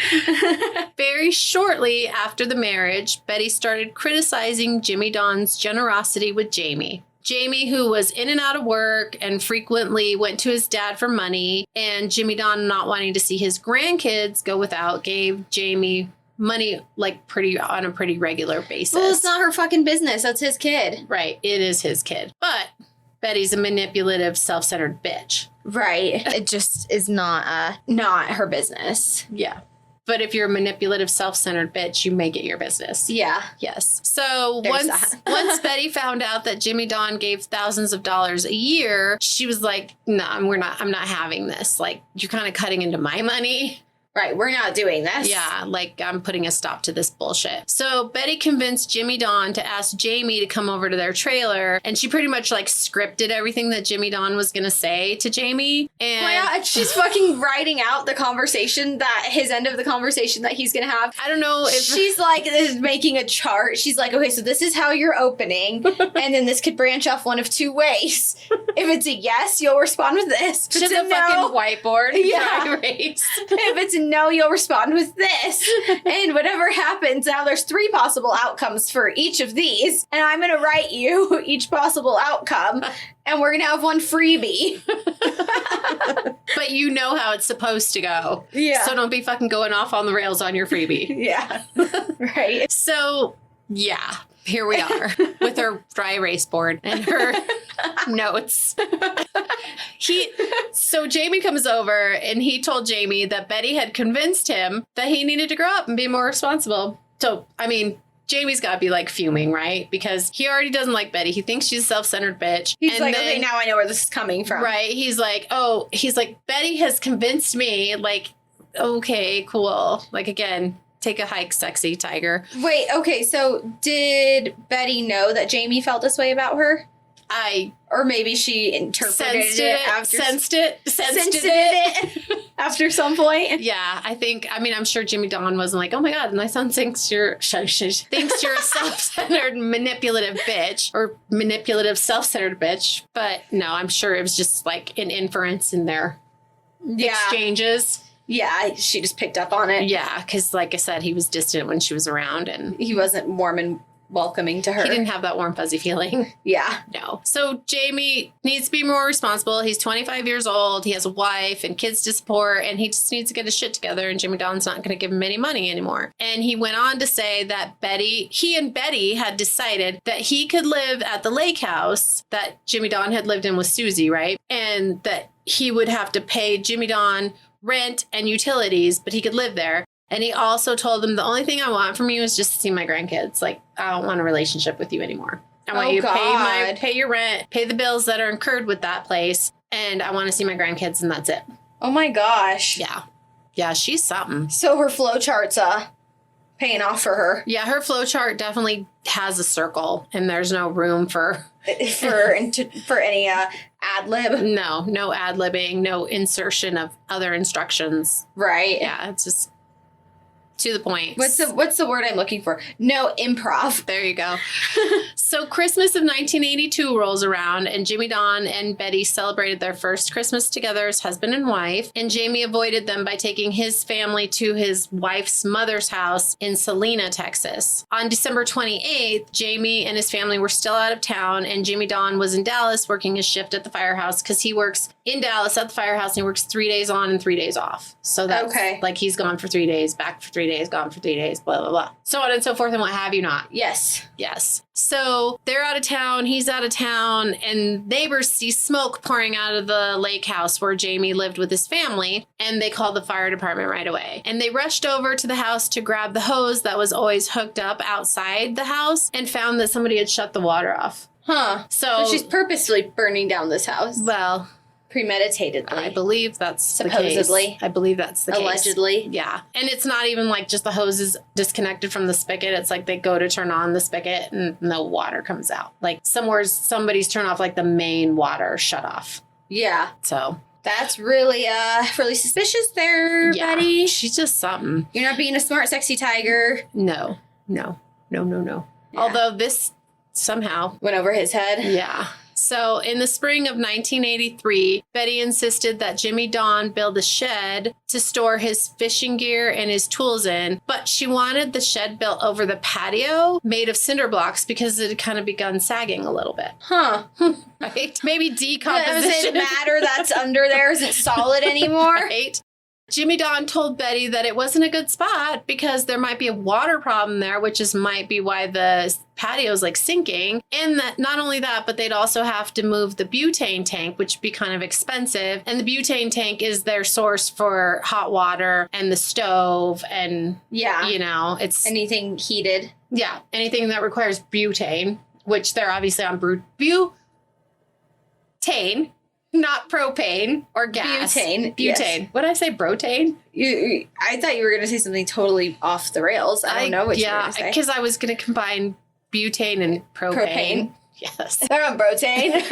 [SPEAKER 2] Very shortly after the marriage, Betty started criticizing Jimmy Don's generosity with Jamie. Jamie, who was in and out of work and frequently went to his dad for money, and Jimmy Don not wanting to see his grandkids go without, gave Jamie money like on a pretty regular basis.
[SPEAKER 1] Well, it's not her fucking business. That's his kid.
[SPEAKER 2] Right, it is his kid. But Betty's a manipulative, self-centered bitch.
[SPEAKER 1] Right. It just is not her business.
[SPEAKER 2] Yeah. But if you're a manipulative, self-centered bitch, you make it your business.
[SPEAKER 1] Yeah.
[SPEAKER 2] Yes. So
[SPEAKER 1] There's
[SPEAKER 2] once Betty found out that Jimmy Don gave thousands of dollars a year, she was like, "No, I'm not having this. Like, you're kind of cutting into my money."
[SPEAKER 1] Right. We're not doing this.
[SPEAKER 2] Yeah, like I'm putting a stop to this bullshit. So Betty convinced Jimmy Don to ask Jamie to come over to their trailer, and she pretty much like scripted everything that Jimmy Don was gonna say to Jamie. And
[SPEAKER 1] Well, she's fucking writing out the conversation his end of the conversation that he's going to have.
[SPEAKER 2] I don't know if
[SPEAKER 1] She's like making a chart. She's like, okay, so this is how you're opening. And then this could branch off one of 2 ways. If it's a yes, you'll respond with this. If
[SPEAKER 2] she has
[SPEAKER 1] it's
[SPEAKER 2] a fucking whiteboard.
[SPEAKER 1] Yeah.
[SPEAKER 2] Dry erase.
[SPEAKER 1] If it's a no, you'll respond with this. And whatever happens, now there's 3 possible outcomes for each of these. And I'm going to write you each possible outcome. And we're going to have one freebie.
[SPEAKER 2] But you know how it's supposed to go.
[SPEAKER 1] Yeah.
[SPEAKER 2] So don't be fucking going off on the rails on your freebie.
[SPEAKER 1] Yeah. Right.
[SPEAKER 2] So, yeah. here we are with her dry erase board and her notes. So Jamie comes over and he told Jamie that Betty had convinced him that he needed to grow up and be more responsible. So, I mean, Jamie's got to be like fuming, right? Because he already doesn't like Betty. He thinks she's a self-centered bitch.
[SPEAKER 1] He's like, okay, now I know where this is coming from.
[SPEAKER 2] Right. He's like, Betty has convinced me. Like, okay, cool. Like, again, take a hike, sexy tiger.
[SPEAKER 1] Wait, okay, so did Betty know that Jamie felt this way about her? Or maybe she interpreted
[SPEAKER 2] sensed it
[SPEAKER 1] after some point.
[SPEAKER 2] Yeah, I'm sure Jimmy Don wasn't like, oh my God, my son thinks you're a self-centered, manipulative bitch or manipulative, self-centered bitch. But no, I'm sure it was just like an inference in their exchanges.
[SPEAKER 1] Yeah, she just picked up on it.
[SPEAKER 2] Yeah, because like I said, he was distant when she was around and
[SPEAKER 1] he wasn't warm and welcoming to her.
[SPEAKER 2] He didn't have that warm, fuzzy feeling.
[SPEAKER 1] Yeah.
[SPEAKER 2] No. So Jamie needs to be more responsible. He's 25 years old. He has a wife and kids to support, and he just needs to get his shit together, and Jimmy Don's not going to give him any money anymore. And he went on to say that he and Betty had decided that he could live at the lake house that Jimmy Don had lived in with Susie, right? And that he would have to pay Jimmy Don rent and utilities, but he could live there. And he also told them, the only thing I want from you is just to see my grandkids. Like, I don't want a relationship with you anymore. I want you to pay your rent, pay the bills that are incurred with that place. And I want to see my grandkids, and that's it.
[SPEAKER 1] Oh my gosh.
[SPEAKER 2] Yeah. Yeah, she's something.
[SPEAKER 1] So her flow chart's paying off for her.
[SPEAKER 2] Yeah, her flow chart definitely has a circle, and there's no room for
[SPEAKER 1] any ad lib.
[SPEAKER 2] No ad libbing, no insertion of other instructions.
[SPEAKER 1] Right.
[SPEAKER 2] Yeah, it's just to the point.
[SPEAKER 1] What's the word I'm looking for? No improv.
[SPEAKER 2] There you go. So Christmas of 1982 rolls around, and Jimmy Don and Betty celebrated their first Christmas together as husband and wife. And Jamie avoided them by taking his family to his wife's mother's house in Salina, Texas. On December 28th, Jamie and his family were still out of town, and Jimmy Don was in Dallas working his shift at the firehouse because he works in Dallas at the firehouse, and he works 3 days on and 3 days off. So that's like he's gone for 3 days, back for 3 days, gone for 3 days, blah, blah, blah. So on and so forth and what have you not.
[SPEAKER 1] Yes.
[SPEAKER 2] So they're out of town, he's out of town, and neighbors see smoke pouring out of the lake house where Jamie lived with his family, and they called the fire department right away. And they rushed over to the house to grab the hose that was always hooked up outside the house and found that somebody had shut the water off.
[SPEAKER 1] Huh. So she's purposely burning down this house.
[SPEAKER 2] Well,
[SPEAKER 1] premeditatedly.
[SPEAKER 2] I believe that's
[SPEAKER 1] supposedly.
[SPEAKER 2] The case. I believe that's the
[SPEAKER 1] Allegedly.
[SPEAKER 2] case. Yeah. And it's not even like just the hose is disconnected from the spigot. It's like they go to turn on the spigot and no water comes out. Like somebody's turned off like the main water shut off.
[SPEAKER 1] Yeah.
[SPEAKER 2] So
[SPEAKER 1] that's really suspicious there, buddy.
[SPEAKER 2] She's just something.
[SPEAKER 1] You're not being a smart, sexy tiger.
[SPEAKER 2] No. Yeah. Although this somehow
[SPEAKER 1] went over his head.
[SPEAKER 2] Yeah. So in the spring of 1983, Betty insisted that Jimmy Don build a shed to store his fishing gear and his tools in, but she wanted the shed built over the patio made of cinder blocks because it had kind of begun sagging a little bit.
[SPEAKER 1] Huh.
[SPEAKER 2] Right? Maybe decomposition.
[SPEAKER 1] Does it matter that's under there isn't solid anymore?
[SPEAKER 2] Right? Jimmy Don told Betty that it wasn't a good spot because there might be a water problem there, which might be why the patio's like sinking. And that not only that, but they'd also have to move the butane tank, which would be kind of expensive. And the butane tank is their source for hot water and the stove. And, it's
[SPEAKER 1] anything heated.
[SPEAKER 2] Yeah. Anything that requires butane, which they're obviously on butane. Not propane or gas.
[SPEAKER 1] Butane.
[SPEAKER 2] Yes. What did I say? Brotane?
[SPEAKER 1] I thought you were going to say something totally off the rails. I don't know what you were going to say.
[SPEAKER 2] Because I was going to combine butane and propane. Yes.
[SPEAKER 1] They're on brotane.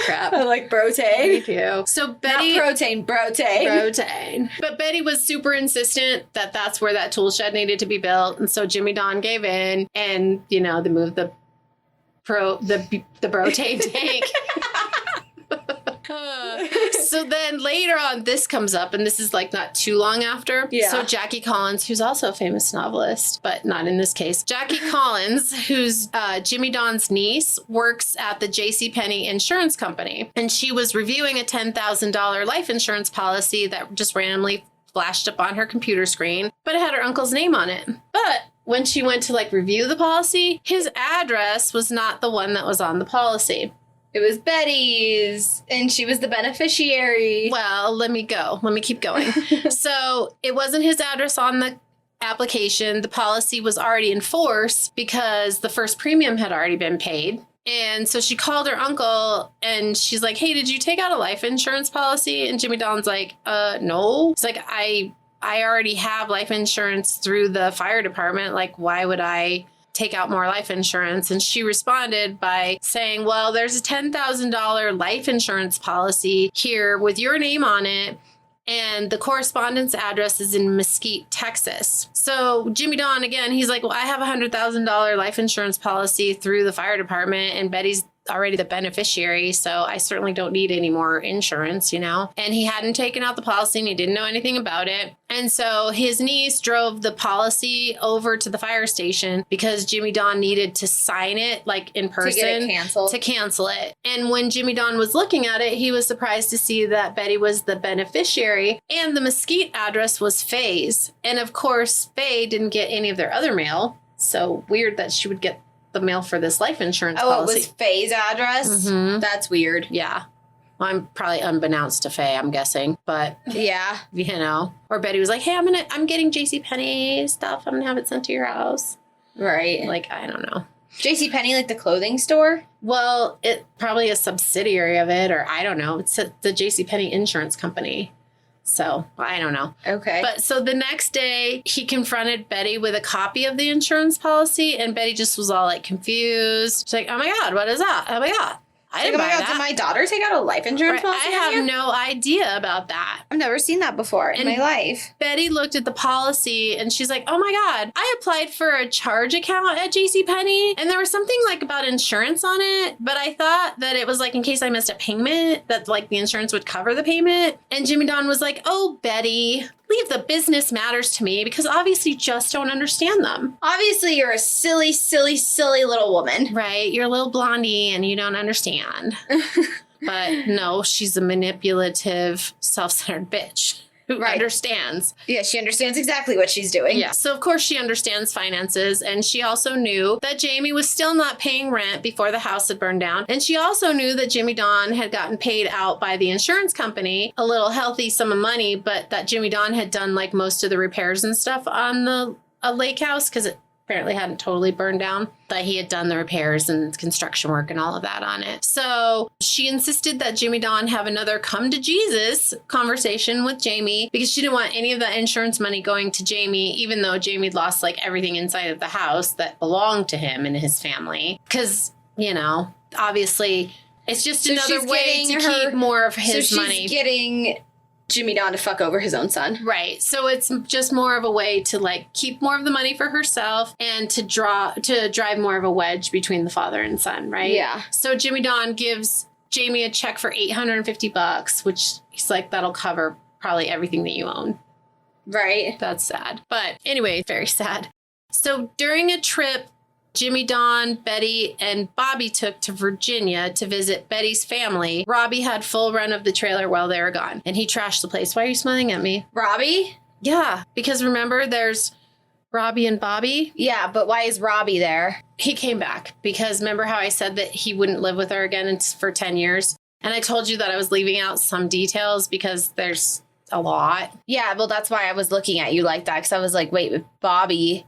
[SPEAKER 2] Crap.
[SPEAKER 1] I like brotane.
[SPEAKER 2] Me too. So Betty...
[SPEAKER 1] Not protein, brotane.
[SPEAKER 2] Brotane. But Betty was super insistent that that's where that tool shed needed to be built. And so Jimmy Don gave in and, they moved the brotane tank. So then later on, this comes up, and this is like not too long after.
[SPEAKER 1] Yeah.
[SPEAKER 2] So Jackie Collins, who's also a famous novelist, but not in this case. Jackie Collins, who's Jimmy Don's niece, works at the JCPenney insurance company. And she was reviewing a $10,000 life insurance policy that just randomly flashed up on her computer screen, but it had her uncle's name on it. But when she went to like review the policy, his address was not the one that was on the policy.
[SPEAKER 1] It was Betty's, and she was the beneficiary.
[SPEAKER 2] Well, let me keep going. So it wasn't his address on the application. The policy was already in force because the first premium had already been paid. And so she called her uncle and she's like, hey, did you take out a life insurance policy? And Jimmy Don's like, no. It's like, I already have life insurance through the fire department. Like, why would I take out more life insurance? And she responded by saying, well, there's a $10,000 life insurance policy here with your name on it. And the correspondence address is in Mesquite, Texas. So Jimmy Don, again, he's like, well, I have a $100,000 life insurance policy through the fire department and Betty's already the beneficiary. So I certainly don't need any more insurance, And he hadn't taken out the policy and he didn't know anything about it. And so his niece drove the policy over to the fire station because Jimmy Don needed to sign it like in person
[SPEAKER 1] to get it canceled.
[SPEAKER 2] To cancel it. And when Jimmy Don was looking at it, he was surprised to see that Betty was the beneficiary and the Mesquite address was Faye's. And of course, Faye didn't get any of their other mail. So weird that she would get the mail for this life insurance policy.
[SPEAKER 1] It was Faye's address?
[SPEAKER 2] Mm-hmm.
[SPEAKER 1] That's weird.
[SPEAKER 2] Yeah. Well, I'm probably unbeknownst to Faye, I'm guessing. But,
[SPEAKER 1] yeah.
[SPEAKER 2] Or Betty was like, hey, I'm getting JCPenney stuff. I'm going to have it sent to your house.
[SPEAKER 1] Right.
[SPEAKER 2] Like, I don't know.
[SPEAKER 1] JCPenney, like the clothing store?
[SPEAKER 2] Well, it probably a subsidiary of it, or I don't know. It's the JCPenney insurance company. So I don't know.
[SPEAKER 1] Okay.
[SPEAKER 2] But so the next day he confronted Betty with a copy of the insurance policy and Betty just was all like confused. She's like, oh my God, what is that? Oh my God. I didn't buy that.
[SPEAKER 1] Did my daughter take out a life insurance policy?
[SPEAKER 2] I have no idea about that.
[SPEAKER 1] I've never seen that before in my life.
[SPEAKER 2] Betty looked at the policy and she's like, oh my God, I applied for a charge account at JCPenney and there was something like about insurance on it, but I thought that it was like in case I missed a payment that like the insurance would cover the payment. And Jimmy Don was like, oh, Betty, leave the business matters to me because obviously you just don't understand them.
[SPEAKER 1] Obviously, you're a silly, silly, silly little woman.
[SPEAKER 2] Right. You're a little blondie and you don't understand. But no, she's a manipulative, self-centered bitch who understands.
[SPEAKER 1] Yeah, she understands exactly what she's doing.
[SPEAKER 2] Yeah. So, of course, she understands finances. And she also knew that Jamie was still not paying rent before the house had burned down. And she also knew that Jimmy Don had gotten paid out by the insurance company a little healthy sum of money, but that Jimmy Don had done like most of the repairs and stuff on the lake house because it apparently hadn't totally burned down, that he had done the repairs and construction work and all of that on it. So she insisted that Jimmy Don have another come to Jesus conversation with Jamie because she didn't want any of the insurance money going to Jamie, even though Jamie lost like everything inside of the house that belonged to him and his family. Because, obviously it's just another way to keep more of his money.
[SPEAKER 1] She's getting Jimmy Don to fuck over his own son.
[SPEAKER 2] Right. So it's just more of a way to like keep more of the money for herself and to drive more of a wedge between the father and son, right?
[SPEAKER 1] Yeah.
[SPEAKER 2] So Jimmy Don gives Jamie a check for $850, which he's like, that'll cover probably everything that you own.
[SPEAKER 1] Right.
[SPEAKER 2] That's sad. But anyway, very sad. So during a trip Jimmy Don, Betty, and Bobby took to Virginia to visit Betty's family, Robbie had full run of the trailer while they were gone. And he trashed the place. Why are you smiling at me?
[SPEAKER 1] Robbie?
[SPEAKER 2] Yeah, because remember, there's Robbie and Bobby.
[SPEAKER 1] Yeah, but why is Robbie there?
[SPEAKER 2] He came back because remember how I said that he wouldn't live with her again for 10 years? And I told you that I was leaving out some details because there's a lot.
[SPEAKER 1] Yeah, well, that's why I was looking at you like that, because I was like, wait, Bobby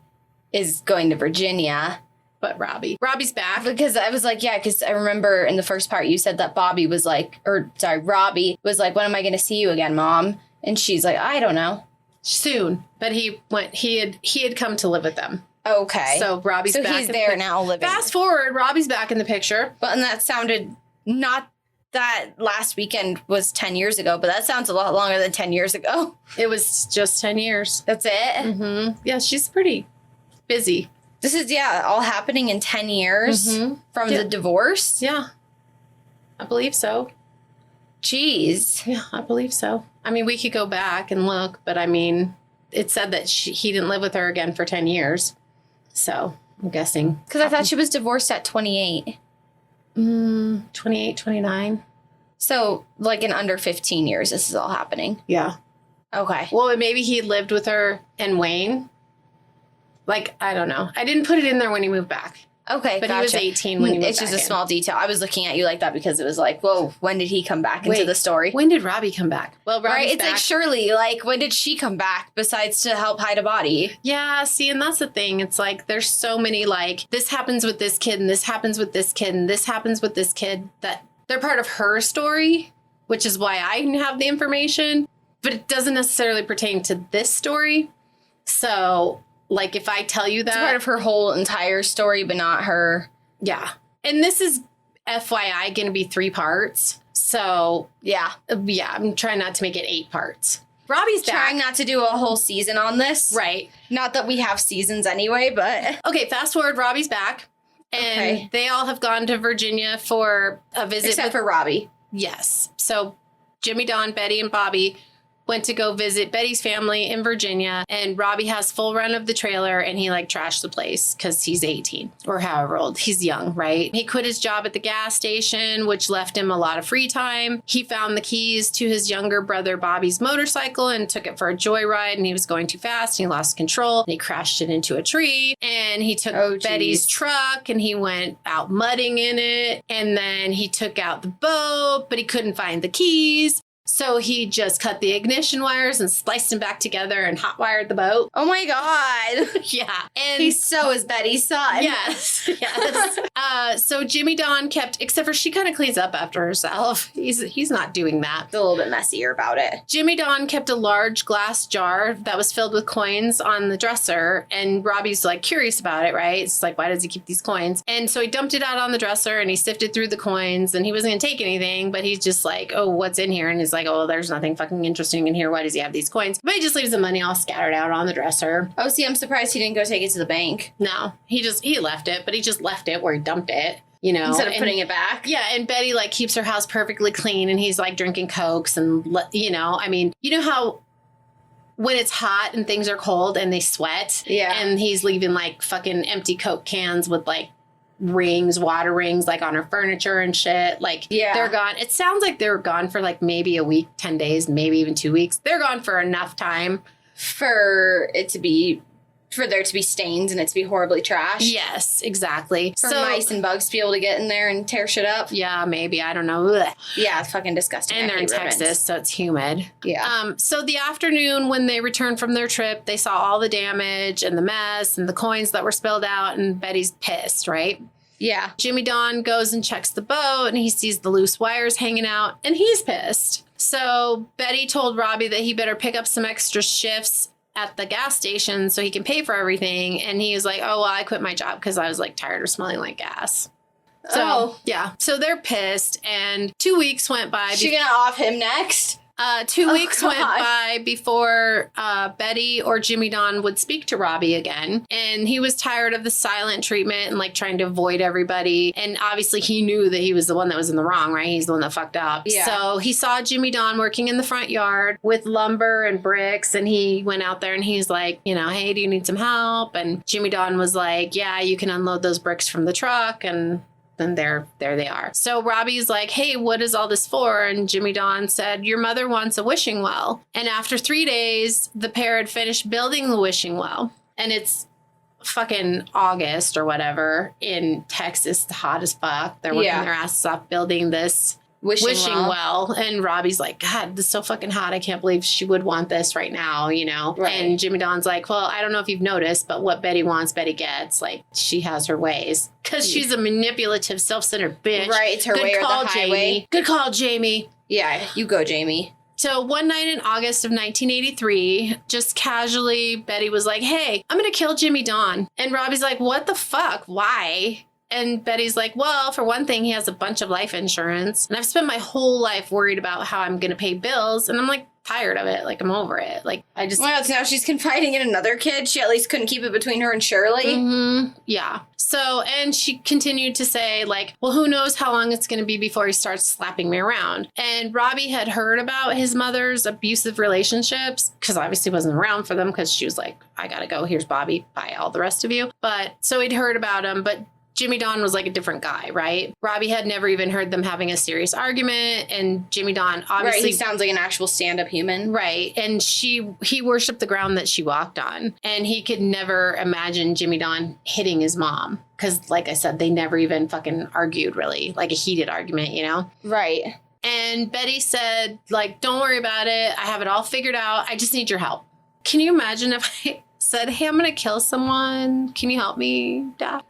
[SPEAKER 1] is going to Virginia.
[SPEAKER 2] But Robbie's back.
[SPEAKER 1] Because I was like, yeah, because I remember in the first part you said that Robbie was like, when am I going to see you again, Mom? And she's like, I don't know.
[SPEAKER 2] Soon. But he had come to live with them.
[SPEAKER 1] Okay.
[SPEAKER 2] So Robbie's back.
[SPEAKER 1] So he's there now living.
[SPEAKER 2] Fast forward, Robbie's back in the picture.
[SPEAKER 1] But and that sounded not that last weekend was 10 years ago, but that sounds a lot longer than 10 years ago.
[SPEAKER 2] It was just 10 years.
[SPEAKER 1] That's it?
[SPEAKER 2] Mm-hmm. Yeah, she's pretty busy.
[SPEAKER 1] This is, all happening in 10 years from the divorce?
[SPEAKER 2] Yeah. I believe so.
[SPEAKER 1] Jeez.
[SPEAKER 2] Yeah, I believe so. I mean, we could go back and look, but I mean, it said that he didn't live with her again for 10 years. So, I'm guessing.
[SPEAKER 1] Because I thought she was divorced at 28.
[SPEAKER 2] 28, 29.
[SPEAKER 1] So, like in under 15 years, this is all happening.
[SPEAKER 2] Yeah.
[SPEAKER 1] Okay.
[SPEAKER 2] Well, maybe he lived with her and Wayne. Like, I don't know. I didn't put it in there when he moved back.
[SPEAKER 1] Okay,
[SPEAKER 2] But
[SPEAKER 1] gotcha.
[SPEAKER 2] he was 18 when he moved
[SPEAKER 1] It's just
[SPEAKER 2] back
[SPEAKER 1] a
[SPEAKER 2] in.
[SPEAKER 1] small detail. I was looking at you like that because it was like, whoa, when did he come back into the story?
[SPEAKER 2] When did Robbie come back? Well, Robbie's
[SPEAKER 1] Right? It's
[SPEAKER 2] back.
[SPEAKER 1] like, Shirley, like, when did she come back besides to help hide a body?
[SPEAKER 2] Yeah, see, and that's the thing. It's like there's so many, like, this happens with this kid, and this happens with this kid, and this happens with this kid, that they're part of her story, which is why I have the information, but it doesn't necessarily pertain to this story. So, like, if I tell you that.
[SPEAKER 1] It's part of her whole entire story, but not her.
[SPEAKER 2] Yeah. And this is FYI going to be 3 parts. So,
[SPEAKER 1] Yeah.
[SPEAKER 2] I'm trying not to make it 8 parts. Robbie's back.
[SPEAKER 1] Trying not to do a whole season on this.
[SPEAKER 2] Right.
[SPEAKER 1] Not that we have seasons anyway, but.
[SPEAKER 2] Okay, fast forward, Robbie's back. And they all have gone to Virginia for a visit.
[SPEAKER 1] Except for Robbie.
[SPEAKER 2] Yes. So Jimmy, Dawn, Betty, and Bobby went to go visit Betty's family in Virginia, and Robbie has full run of the trailer, and he like trashed the place because he's 18 or however old. He's young, right? He quit his job at the gas station, which left him a lot of free time. He found the keys to his younger brother Bobby's motorcycle and took it for a joyride, and he was going too fast and he lost control and he crashed it into a tree. And he took Betty's truck and he went out mudding in it, and then he took out the boat, but he couldn't find the keys. So he just cut the ignition wires and spliced them back together and hot wired the boat.
[SPEAKER 1] Oh my God.
[SPEAKER 2] Yeah. And
[SPEAKER 1] He's so is Betty's son.
[SPEAKER 2] yes. Yes. So Jimmy Dawn kept, except for she kind of cleans up after herself. He's not doing that.
[SPEAKER 1] It's a little bit messier about it.
[SPEAKER 2] Jimmy Dawn kept a large glass jar that was filled with coins on the dresser, and Robbie's like curious about it, right? It's like, why does he keep these coins? And so he dumped it out on the dresser and he sifted through the coins, and he wasn't going to take anything, but he's just like, oh, what's in here? And he's like, oh, there's nothing fucking interesting in here. Why does he have these coins? But he just leaves the money all scattered out on the dresser.
[SPEAKER 1] Oh, see, I'm surprised he didn't go take it to the bank.
[SPEAKER 2] No, he left it, but he just left it where he dumped it. You know,
[SPEAKER 1] instead of putting it back.
[SPEAKER 2] Yeah, and Betty like keeps her house perfectly clean, and he's like drinking Cokes, and you know, I mean, you know how when it's hot and things are cold and they sweat,
[SPEAKER 1] yeah,
[SPEAKER 2] and he's leaving like fucking empty Coke cans with like rings, water rings, like on her furniture and shit. Like,
[SPEAKER 1] yeah,
[SPEAKER 2] they're gone. It sounds like they were gone for like maybe a week, 10 days, maybe even 2 weeks. They're gone for enough time
[SPEAKER 1] for there to be stains and it to be horribly trashed.
[SPEAKER 2] Yes, exactly.
[SPEAKER 1] For mice and bugs to be able to get in there and tear shit up.
[SPEAKER 2] Yeah, maybe. I don't know. Ugh.
[SPEAKER 1] Yeah, it's fucking disgusting.
[SPEAKER 2] And they're in Texas, so it's humid.
[SPEAKER 1] Yeah.
[SPEAKER 2] So the afternoon when they returned from their trip, they saw all the damage and the mess and the coins that were spilled out, and Betty's pissed, right?
[SPEAKER 1] Yeah.
[SPEAKER 2] Jimmy Dawn goes and checks the boat, and he sees the loose wires hanging out, and he's pissed. So Betty told Robbie that he better pick up some extra shifts at the gas station so he can pay for everything. And he was like, oh, well, I quit my job because I was like tired of smelling like gas. So, yeah. So they're pissed. And 2 weeks went by.
[SPEAKER 1] She gonna off him next?
[SPEAKER 2] 2 weeks went by before Betty or Jimmy Dawn would speak to Robbie again. And he was tired of the silent treatment and like trying to avoid everybody. And obviously he knew that he was the one that was in the wrong, right? He's the one that fucked up.
[SPEAKER 1] Yeah.
[SPEAKER 2] So he saw Jimmy Dawn working in the front yard with lumber and bricks. And he went out there and he's like, you know, hey, do you need some help? And Jimmy Dawn was like, yeah, you can unload those bricks from the truck. And then there they are. So Robbie's like, hey, what is all this for? And Jimmy Dawn said, your mother wants a wishing well. And after 3 days, the pair had finished building the wishing well. And it's fucking August or whatever in Texas, hot as fuck. They're working their asses off building this wishing well. And Robbie's like, God, this is so fucking hot. I can't believe she would want this right now, you know?
[SPEAKER 1] Right.
[SPEAKER 2] And Jimmy Dawn's like, well, I don't know if you've noticed, but what Betty wants, Betty gets. Like, she has her ways. Because she's a manipulative, self-centered bitch.
[SPEAKER 1] Right, it's her way or the highway.
[SPEAKER 2] Jamie. Good call, Jamie.
[SPEAKER 1] Yeah, you go, Jamie.
[SPEAKER 2] So one night in August of 1983, just casually, Betty was like, hey, I'm going to kill Jimmy Dawn. And Robbie's like, what the fuck? Why? And Betty's like, well, for one thing, he has a bunch of life insurance. And I've spent my whole life worried about how I'm going to pay bills. And I'm like tired of it. Like, I'm over it. Like, I just...
[SPEAKER 1] Well, so now she's confiding in another kid. She at least couldn't keep it between her and Shirley.
[SPEAKER 2] Mm-hmm. Yeah. So, and she continued to say, like, well, who knows how long it's going to be before he starts slapping me around. And Robbie had heard about his mother's abusive relationships, because obviously wasn't around for them, because she was like, I got to go. Here's Bobby. Bye, all the rest of you. But so he'd heard about him, but Jimmy Don was like a different guy, right? Robbie had never even heard them having a serious argument. And Jimmy Don obviously...
[SPEAKER 1] Right, he sounds like an actual stand-up human.
[SPEAKER 2] Right. And he worshipped the ground that she walked on. And he could never imagine Jimmy Don hitting his mom. Because, like I said, they never even fucking argued, really. Like a heated argument, you know?
[SPEAKER 1] Right.
[SPEAKER 2] And Betty said, like, don't worry about it. I have it all figured out. I just need your help. Can you imagine if I said, hey, I'm going to kill someone. Can you help me, Dad?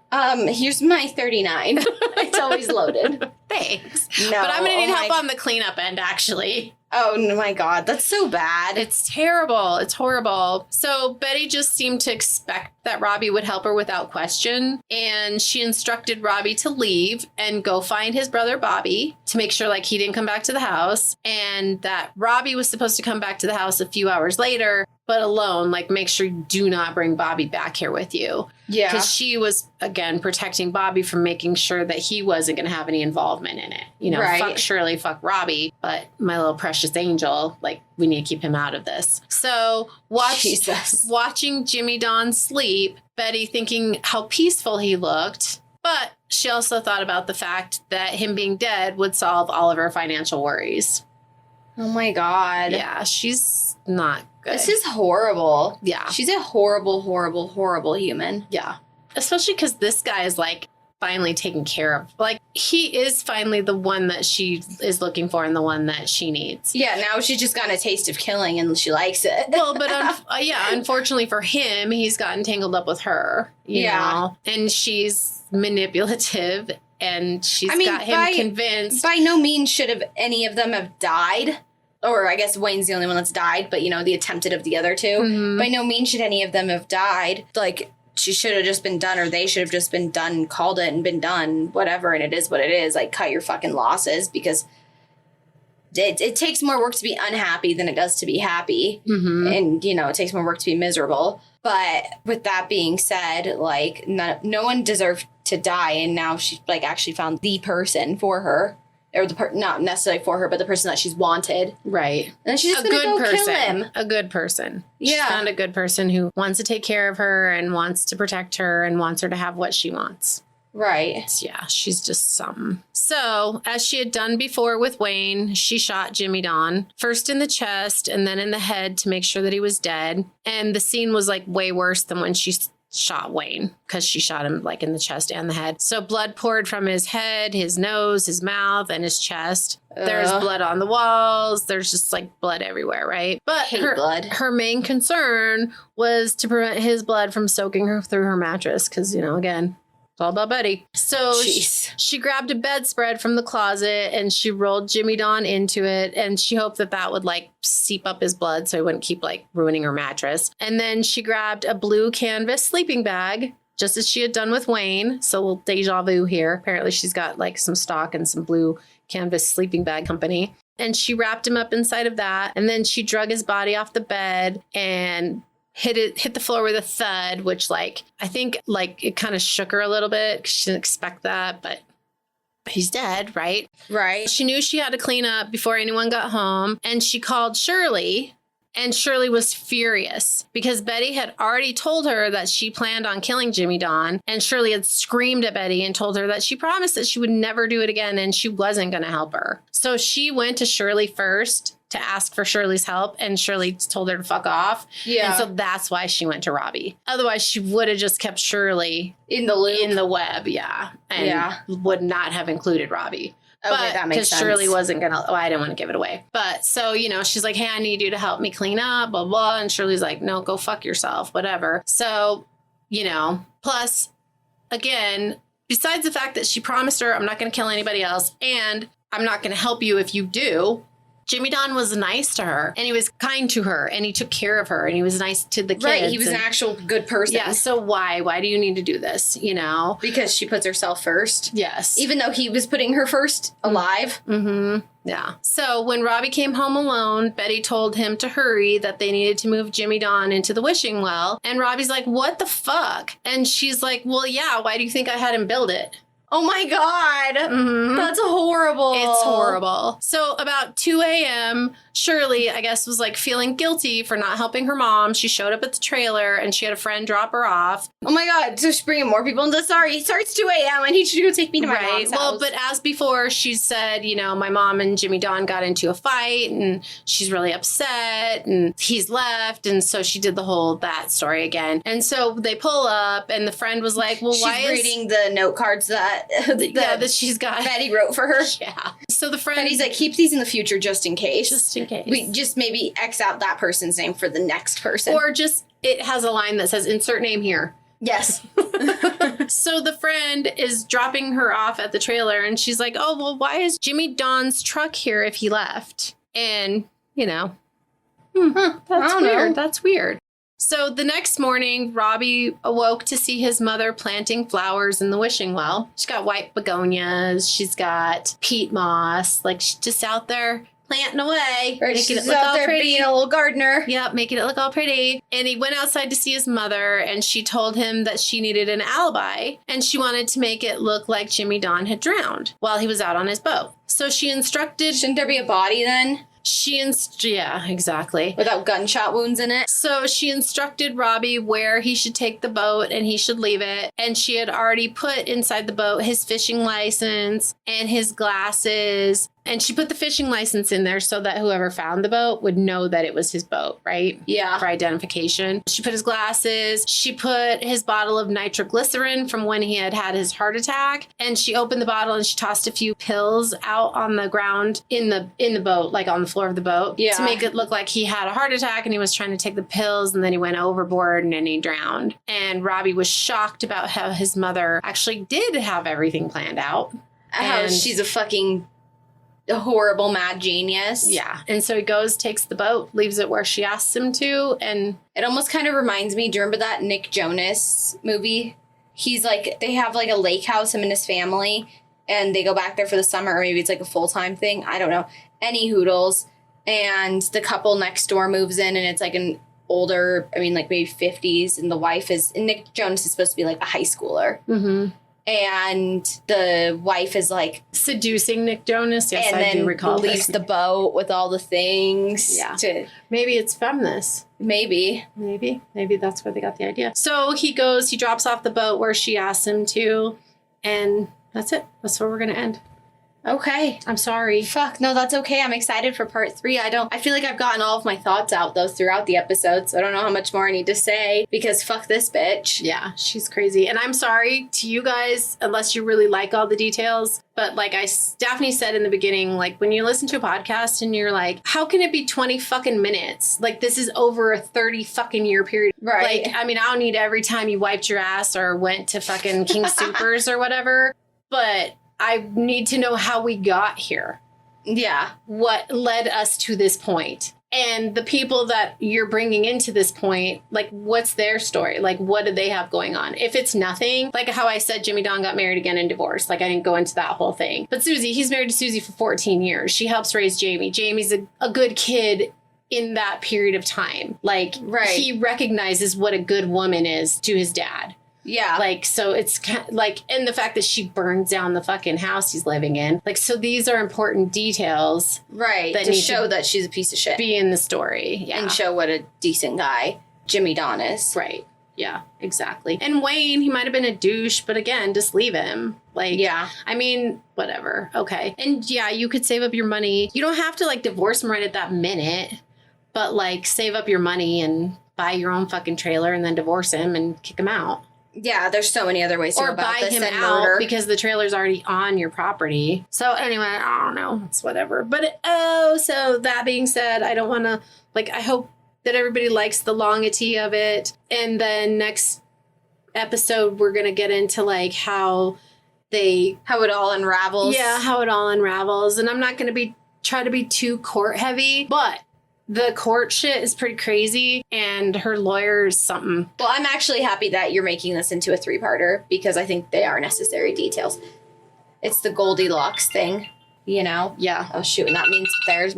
[SPEAKER 1] Here's my 39. It's always loaded.
[SPEAKER 2] Thanks.
[SPEAKER 1] No,
[SPEAKER 2] but I'm going to need help on the cleanup end, actually.
[SPEAKER 1] Oh, my God. That's so bad.
[SPEAKER 2] It's terrible. It's horrible. So Betty just seemed to expect that Robbie would help her without question. And she instructed Robbie to leave and go find his brother Bobby to make sure like he didn't come back to the house. And that Robbie was supposed to come back to the house a few hours later, but alone. Like, make sure you do not bring Bobby back here with you.
[SPEAKER 1] Yeah.
[SPEAKER 2] Because she was, again, protecting Bobby from making sure that he wasn't going to have any involvement in it. You know,
[SPEAKER 1] right.
[SPEAKER 2] Fuck Shirley, fuck Robbie, but my little precious angel, like, we need to keep him out of this. So watching Jimmy Don sleep, Betty thinking how peaceful he looked, but she also thought about the fact that him being dead would solve all of her financial worries.
[SPEAKER 1] Oh, my God.
[SPEAKER 2] Yeah, she's not good.
[SPEAKER 1] This is horrible.
[SPEAKER 2] Yeah.
[SPEAKER 1] She's a horrible, horrible, horrible human.
[SPEAKER 2] Yeah. Especially because this guy is like finally taken care of. Like, he is finally the one that she is looking for and the one that she needs.
[SPEAKER 1] Yeah, now she's just gotten a taste of killing and she likes it.
[SPEAKER 2] Well, but unfortunately for him, he's gotten tangled up with her. You know? And she's manipulative and she's got him convinced.
[SPEAKER 1] By no means should have any of them have died. Or I guess Wayne's the only one that's died, but, you know, the attempted of the other two. Mm-hmm. By no means should any of them have died. Like, she should have just been done, or they should have just been done, called it and been done, whatever, and it is what it is. Like, cut your fucking losses, because it takes more work to be unhappy than it does to be happy. Mm-hmm. And, you know, it takes more work to be miserable. But with that being said, like, no one deserved to die, and now she, like, actually found the person for her. Or not necessarily for her, but the person that she's wanted.
[SPEAKER 2] Right.
[SPEAKER 1] And she's just going to go kill him.
[SPEAKER 2] A good person.
[SPEAKER 1] Yeah.
[SPEAKER 2] She found a good person who wants to take care of her and wants to protect her and wants her to have what she wants.
[SPEAKER 1] Right.
[SPEAKER 2] Yeah, she's just something. So, as she had done before with Wayne, she shot Jimmy Don, first in the chest and then in the head to make sure that he was dead. And the scene was like way worse than when she shot Wayne, because she shot him like in the chest and the head. So blood poured from his head, his nose, his mouth, and his chest. There's blood on the walls. There's just like blood everywhere, right? But her main concern was to prevent his blood from soaking her through her mattress, because, you know, again, it's all about Betty. So she grabbed a bedspread from the closet and she rolled Jimmy Don into it. And she hoped that would like seep up his blood so he wouldn't keep like ruining her mattress. And then she grabbed a blue canvas sleeping bag, just as she had done with Wayne. So a little deja vu here. Apparently she's got like some stock and some blue canvas sleeping bag company. And she wrapped him up inside of that. And then she drug his body off the bed and hit the floor with a thud, which, like, I think, like, it kind of shook her a little bit. She didn't expect that, but he's dead, right?
[SPEAKER 1] Right.
[SPEAKER 2] She knew she had to clean up before anyone got home, and she called Shirley, and Shirley was furious because Betty had already told her that she planned on killing Jimmy Don, and Shirley had screamed at Betty and told her that she promised that she would never do it again and she wasn't going to help her. So she went to Shirley first to ask for Shirley's help, and Shirley told her to fuck off. Yeah. And so that's why she went to Robbie. Otherwise, she would have just kept Shirley
[SPEAKER 1] in the loop,
[SPEAKER 2] in the web, and would not have included Robbie.
[SPEAKER 1] Okay, that makes sense.
[SPEAKER 2] Because Shirley wasn't going to, I didn't want to give it away. But so, you know, she's like, hey, I need you to help me clean up, blah, blah. And Shirley's like, no, go fuck yourself, whatever. So, you know, plus, again, besides the fact that she promised her, I'm not going to kill anybody else, and I'm not going to help you if you do, Jimmy Don was nice to her, and he was kind to her, and he took care of her, and he was nice to the kids.
[SPEAKER 1] Right, he was an actual good person.
[SPEAKER 2] Yeah, so why do you need to do this, you know?
[SPEAKER 1] Because she puts herself first.
[SPEAKER 2] Yes.
[SPEAKER 1] Even though he was putting her first alive.
[SPEAKER 2] Mm-hmm. Yeah. So when Robbie came home alone, Betty told him to hurry, that they needed to move Jimmy Don into the wishing well. And Robbie's like, what the fuck? And she's like, well, yeah, why do you think I had him build it?
[SPEAKER 1] Oh my God.
[SPEAKER 2] Mhm.
[SPEAKER 1] That's horrible.
[SPEAKER 2] It's horrible. So about 2 a.m., Shirley, I guess, was like feeling guilty for not helping her mom. She showed up at the trailer and she had a friend drop her off.
[SPEAKER 1] Oh my God. So she's bringing more people into sorry. It's 2 a.m. I need you to go take me to my mom's house.
[SPEAKER 2] Well, but as before, she said, you know, my mom and Jimmy Don got into a fight and she's really upset and he's left. And so she did that story again. And so they pull up and the friend was like, well, why is...
[SPEAKER 1] She's reading the note cards that
[SPEAKER 2] that she's got.
[SPEAKER 1] Betty wrote for her.
[SPEAKER 2] Yeah. So the friend...
[SPEAKER 1] Betty's like, keep these in the future just in case.
[SPEAKER 2] Just in case.
[SPEAKER 1] We just maybe X out that person's name for the next person.
[SPEAKER 2] Or just, it has a line that says, insert name here.
[SPEAKER 1] Yes.
[SPEAKER 2] So the friend is dropping her off at the trailer and she's like, oh, well, why is Jimmy Don's truck here if he left? And, you know, that's weird. That's weird. So the next morning, Robbie awoke to see his mother planting flowers in the wishing well. She's got white begonias. She's got peat moss. Like, she's just out there planting away.
[SPEAKER 1] Right,
[SPEAKER 2] making
[SPEAKER 1] she's
[SPEAKER 2] it look
[SPEAKER 1] out
[SPEAKER 2] all
[SPEAKER 1] there
[SPEAKER 2] pretty.
[SPEAKER 1] being a little gardener.
[SPEAKER 2] Yep, making it look all pretty. And he went outside to see his mother, and she told him that she needed an alibi, and she wanted to make it look like Jimmy Don had drowned while he was out on his boat. So she instructed...
[SPEAKER 1] Shouldn't there be a body then?
[SPEAKER 2] Yeah, exactly.
[SPEAKER 1] Without gunshot wounds in it?
[SPEAKER 2] So she instructed Robbie where he should take the boat and he should leave it. And she had already put inside the boat his fishing license and his glasses. And she put the fishing license in there so that whoever found the boat would know that it was his boat, right?
[SPEAKER 1] Yeah.
[SPEAKER 2] For identification. She put his glasses. She put his bottle of nitroglycerin from when he had his heart attack. And she opened the bottle and she tossed a few pills out on the ground in the boat, like on the floor of the boat.
[SPEAKER 1] Yeah.
[SPEAKER 2] To make it look like he had a heart attack and he was trying to take the pills and then he went overboard and then he drowned. And Robbie was shocked about how his mother actually did have everything planned out.
[SPEAKER 1] How she's a fucking... a horrible mad genius.
[SPEAKER 2] Yeah. And so he goes, takes the boat, leaves it where she asks him to. And
[SPEAKER 1] it almost kind of reminds me, do you remember that Nick Jonas movie? He's like, they have like a lake house, him and his family, and they go back there for the summer, or maybe it's like a full-time thing. I don't know. Any hoodles. And the couple next door moves in, and it's like an older, I mean, like maybe 50s, and the wife is, and Nick Jonas is supposed to be like a high schooler.
[SPEAKER 2] Mm-hmm.
[SPEAKER 1] And the wife is like
[SPEAKER 2] seducing Nick Jonas. Yes,
[SPEAKER 1] and
[SPEAKER 2] I do recall.
[SPEAKER 1] And then leaves the boat with all the things.
[SPEAKER 2] Yeah. Maybe it's feminist.
[SPEAKER 1] Maybe
[SPEAKER 2] that's where they got the idea. So he goes, he drops off the boat where she asks him to, and that's it. That's where we're going to end.
[SPEAKER 1] Okay.
[SPEAKER 2] I'm sorry.
[SPEAKER 1] Fuck, no, that's okay. I'm excited for part 3. I feel like I've gotten all of my thoughts out, though, throughout the episode, so I don't know how much more I need to say, because fuck this bitch.
[SPEAKER 2] Yeah, she's crazy. And I'm sorry to you guys, unless you really like all the details, but like Daphne said in the beginning, like, when you listen to a podcast and you're like, how can it be 20 fucking minutes? Like, this is over a 30 fucking year period.
[SPEAKER 1] Right.
[SPEAKER 2] Like, I mean, I don't need every time you wiped your ass or went to fucking King Soopers or whatever, but... I need to know how we got here.
[SPEAKER 1] Yeah.
[SPEAKER 2] What led us to this point. And the people that you're bringing into this point, like, what's their story? Like, what do they have going on? If it's nothing, like how I said Jimmy Don got married again and divorced. Like, I didn't go into that whole thing. But Susie, he's married to Susie for 14 years. She helps raise Jamie. Jamie's a good kid in that period of time. Like,
[SPEAKER 1] right.
[SPEAKER 2] He recognizes what a good woman is to his dad.
[SPEAKER 1] Yeah.
[SPEAKER 2] Like, so it's kind of like, and the fact that she burns down the fucking house he's living in. Like, so these are important details.
[SPEAKER 1] Right.
[SPEAKER 2] That
[SPEAKER 1] to show that she's a piece of shit.
[SPEAKER 2] Be in the story. Yeah.
[SPEAKER 1] And show what a decent guy Jimmy Don is.
[SPEAKER 2] Right. Yeah, exactly. And Wayne, he might have been a douche, but again, just leave him. Like, yeah. I mean, whatever. Okay. And yeah, you could save up your money. You don't have to like divorce him right at that minute, but like save up your money and buy your own fucking trailer and then divorce him and kick him out.
[SPEAKER 1] Yeah, there's so many other ways to go about this.
[SPEAKER 2] Or buy him out because the trailer's already on your property. So anyway, I don't know. It's whatever. But, so that being said, I don't want to, like, I hope that everybody likes the longevity of it. And then next episode, we're going to get into, like, how it all unravels. Yeah, how it all unravels. And I'm not going to try to be too court heavy, but... the court shit is pretty crazy, and her lawyer is something.
[SPEAKER 1] Well, I'm actually happy that you're making this into a 3-parter, because I think they are necessary details. It's the Goldilocks thing, you know?
[SPEAKER 2] Yeah.
[SPEAKER 1] Oh, shoot, and that means there's...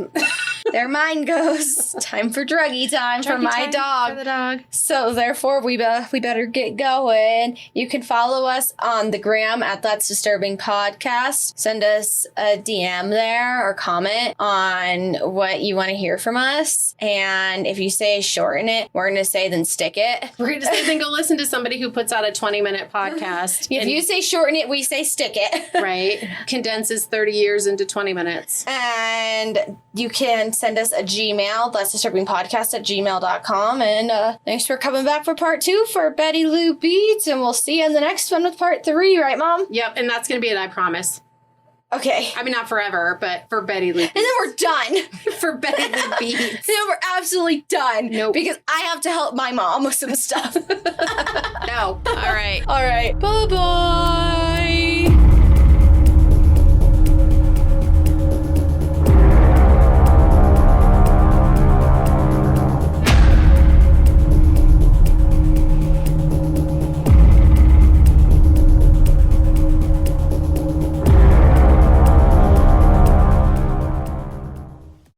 [SPEAKER 1] their mind goes, time for druggy time for my dog.
[SPEAKER 2] For the dog.
[SPEAKER 1] So therefore, we better get going. You can follow us on the gram at That's Disturbing Podcast. Send us a DM there or comment on what you want to hear from us. And if you say shorten it, we're going to say then stick it.
[SPEAKER 2] We're going to say then go listen to somebody who puts out a 20-minute podcast.
[SPEAKER 1] If you say shorten it, we say stick it.
[SPEAKER 2] Right. Condenses 30 years into 20 minutes.
[SPEAKER 1] And you can send us a Gmail, That's Disturbing Podcast at gmail.com. And thanks for coming back for part 2 for Betty Lou Beets. And we'll see you in the next one with part 3, right, Mom?
[SPEAKER 2] Yep. And that's going to be it, I promise.
[SPEAKER 1] Okay.
[SPEAKER 2] I mean, not forever, but for Betty Lou Beets.
[SPEAKER 1] And then we're done.
[SPEAKER 2] For Betty Lou Beets.
[SPEAKER 1] Then we're absolutely done.
[SPEAKER 2] Nope.
[SPEAKER 1] Because I have to help my mom with some stuff.
[SPEAKER 2] No. All right.
[SPEAKER 1] All right. Bye-bye.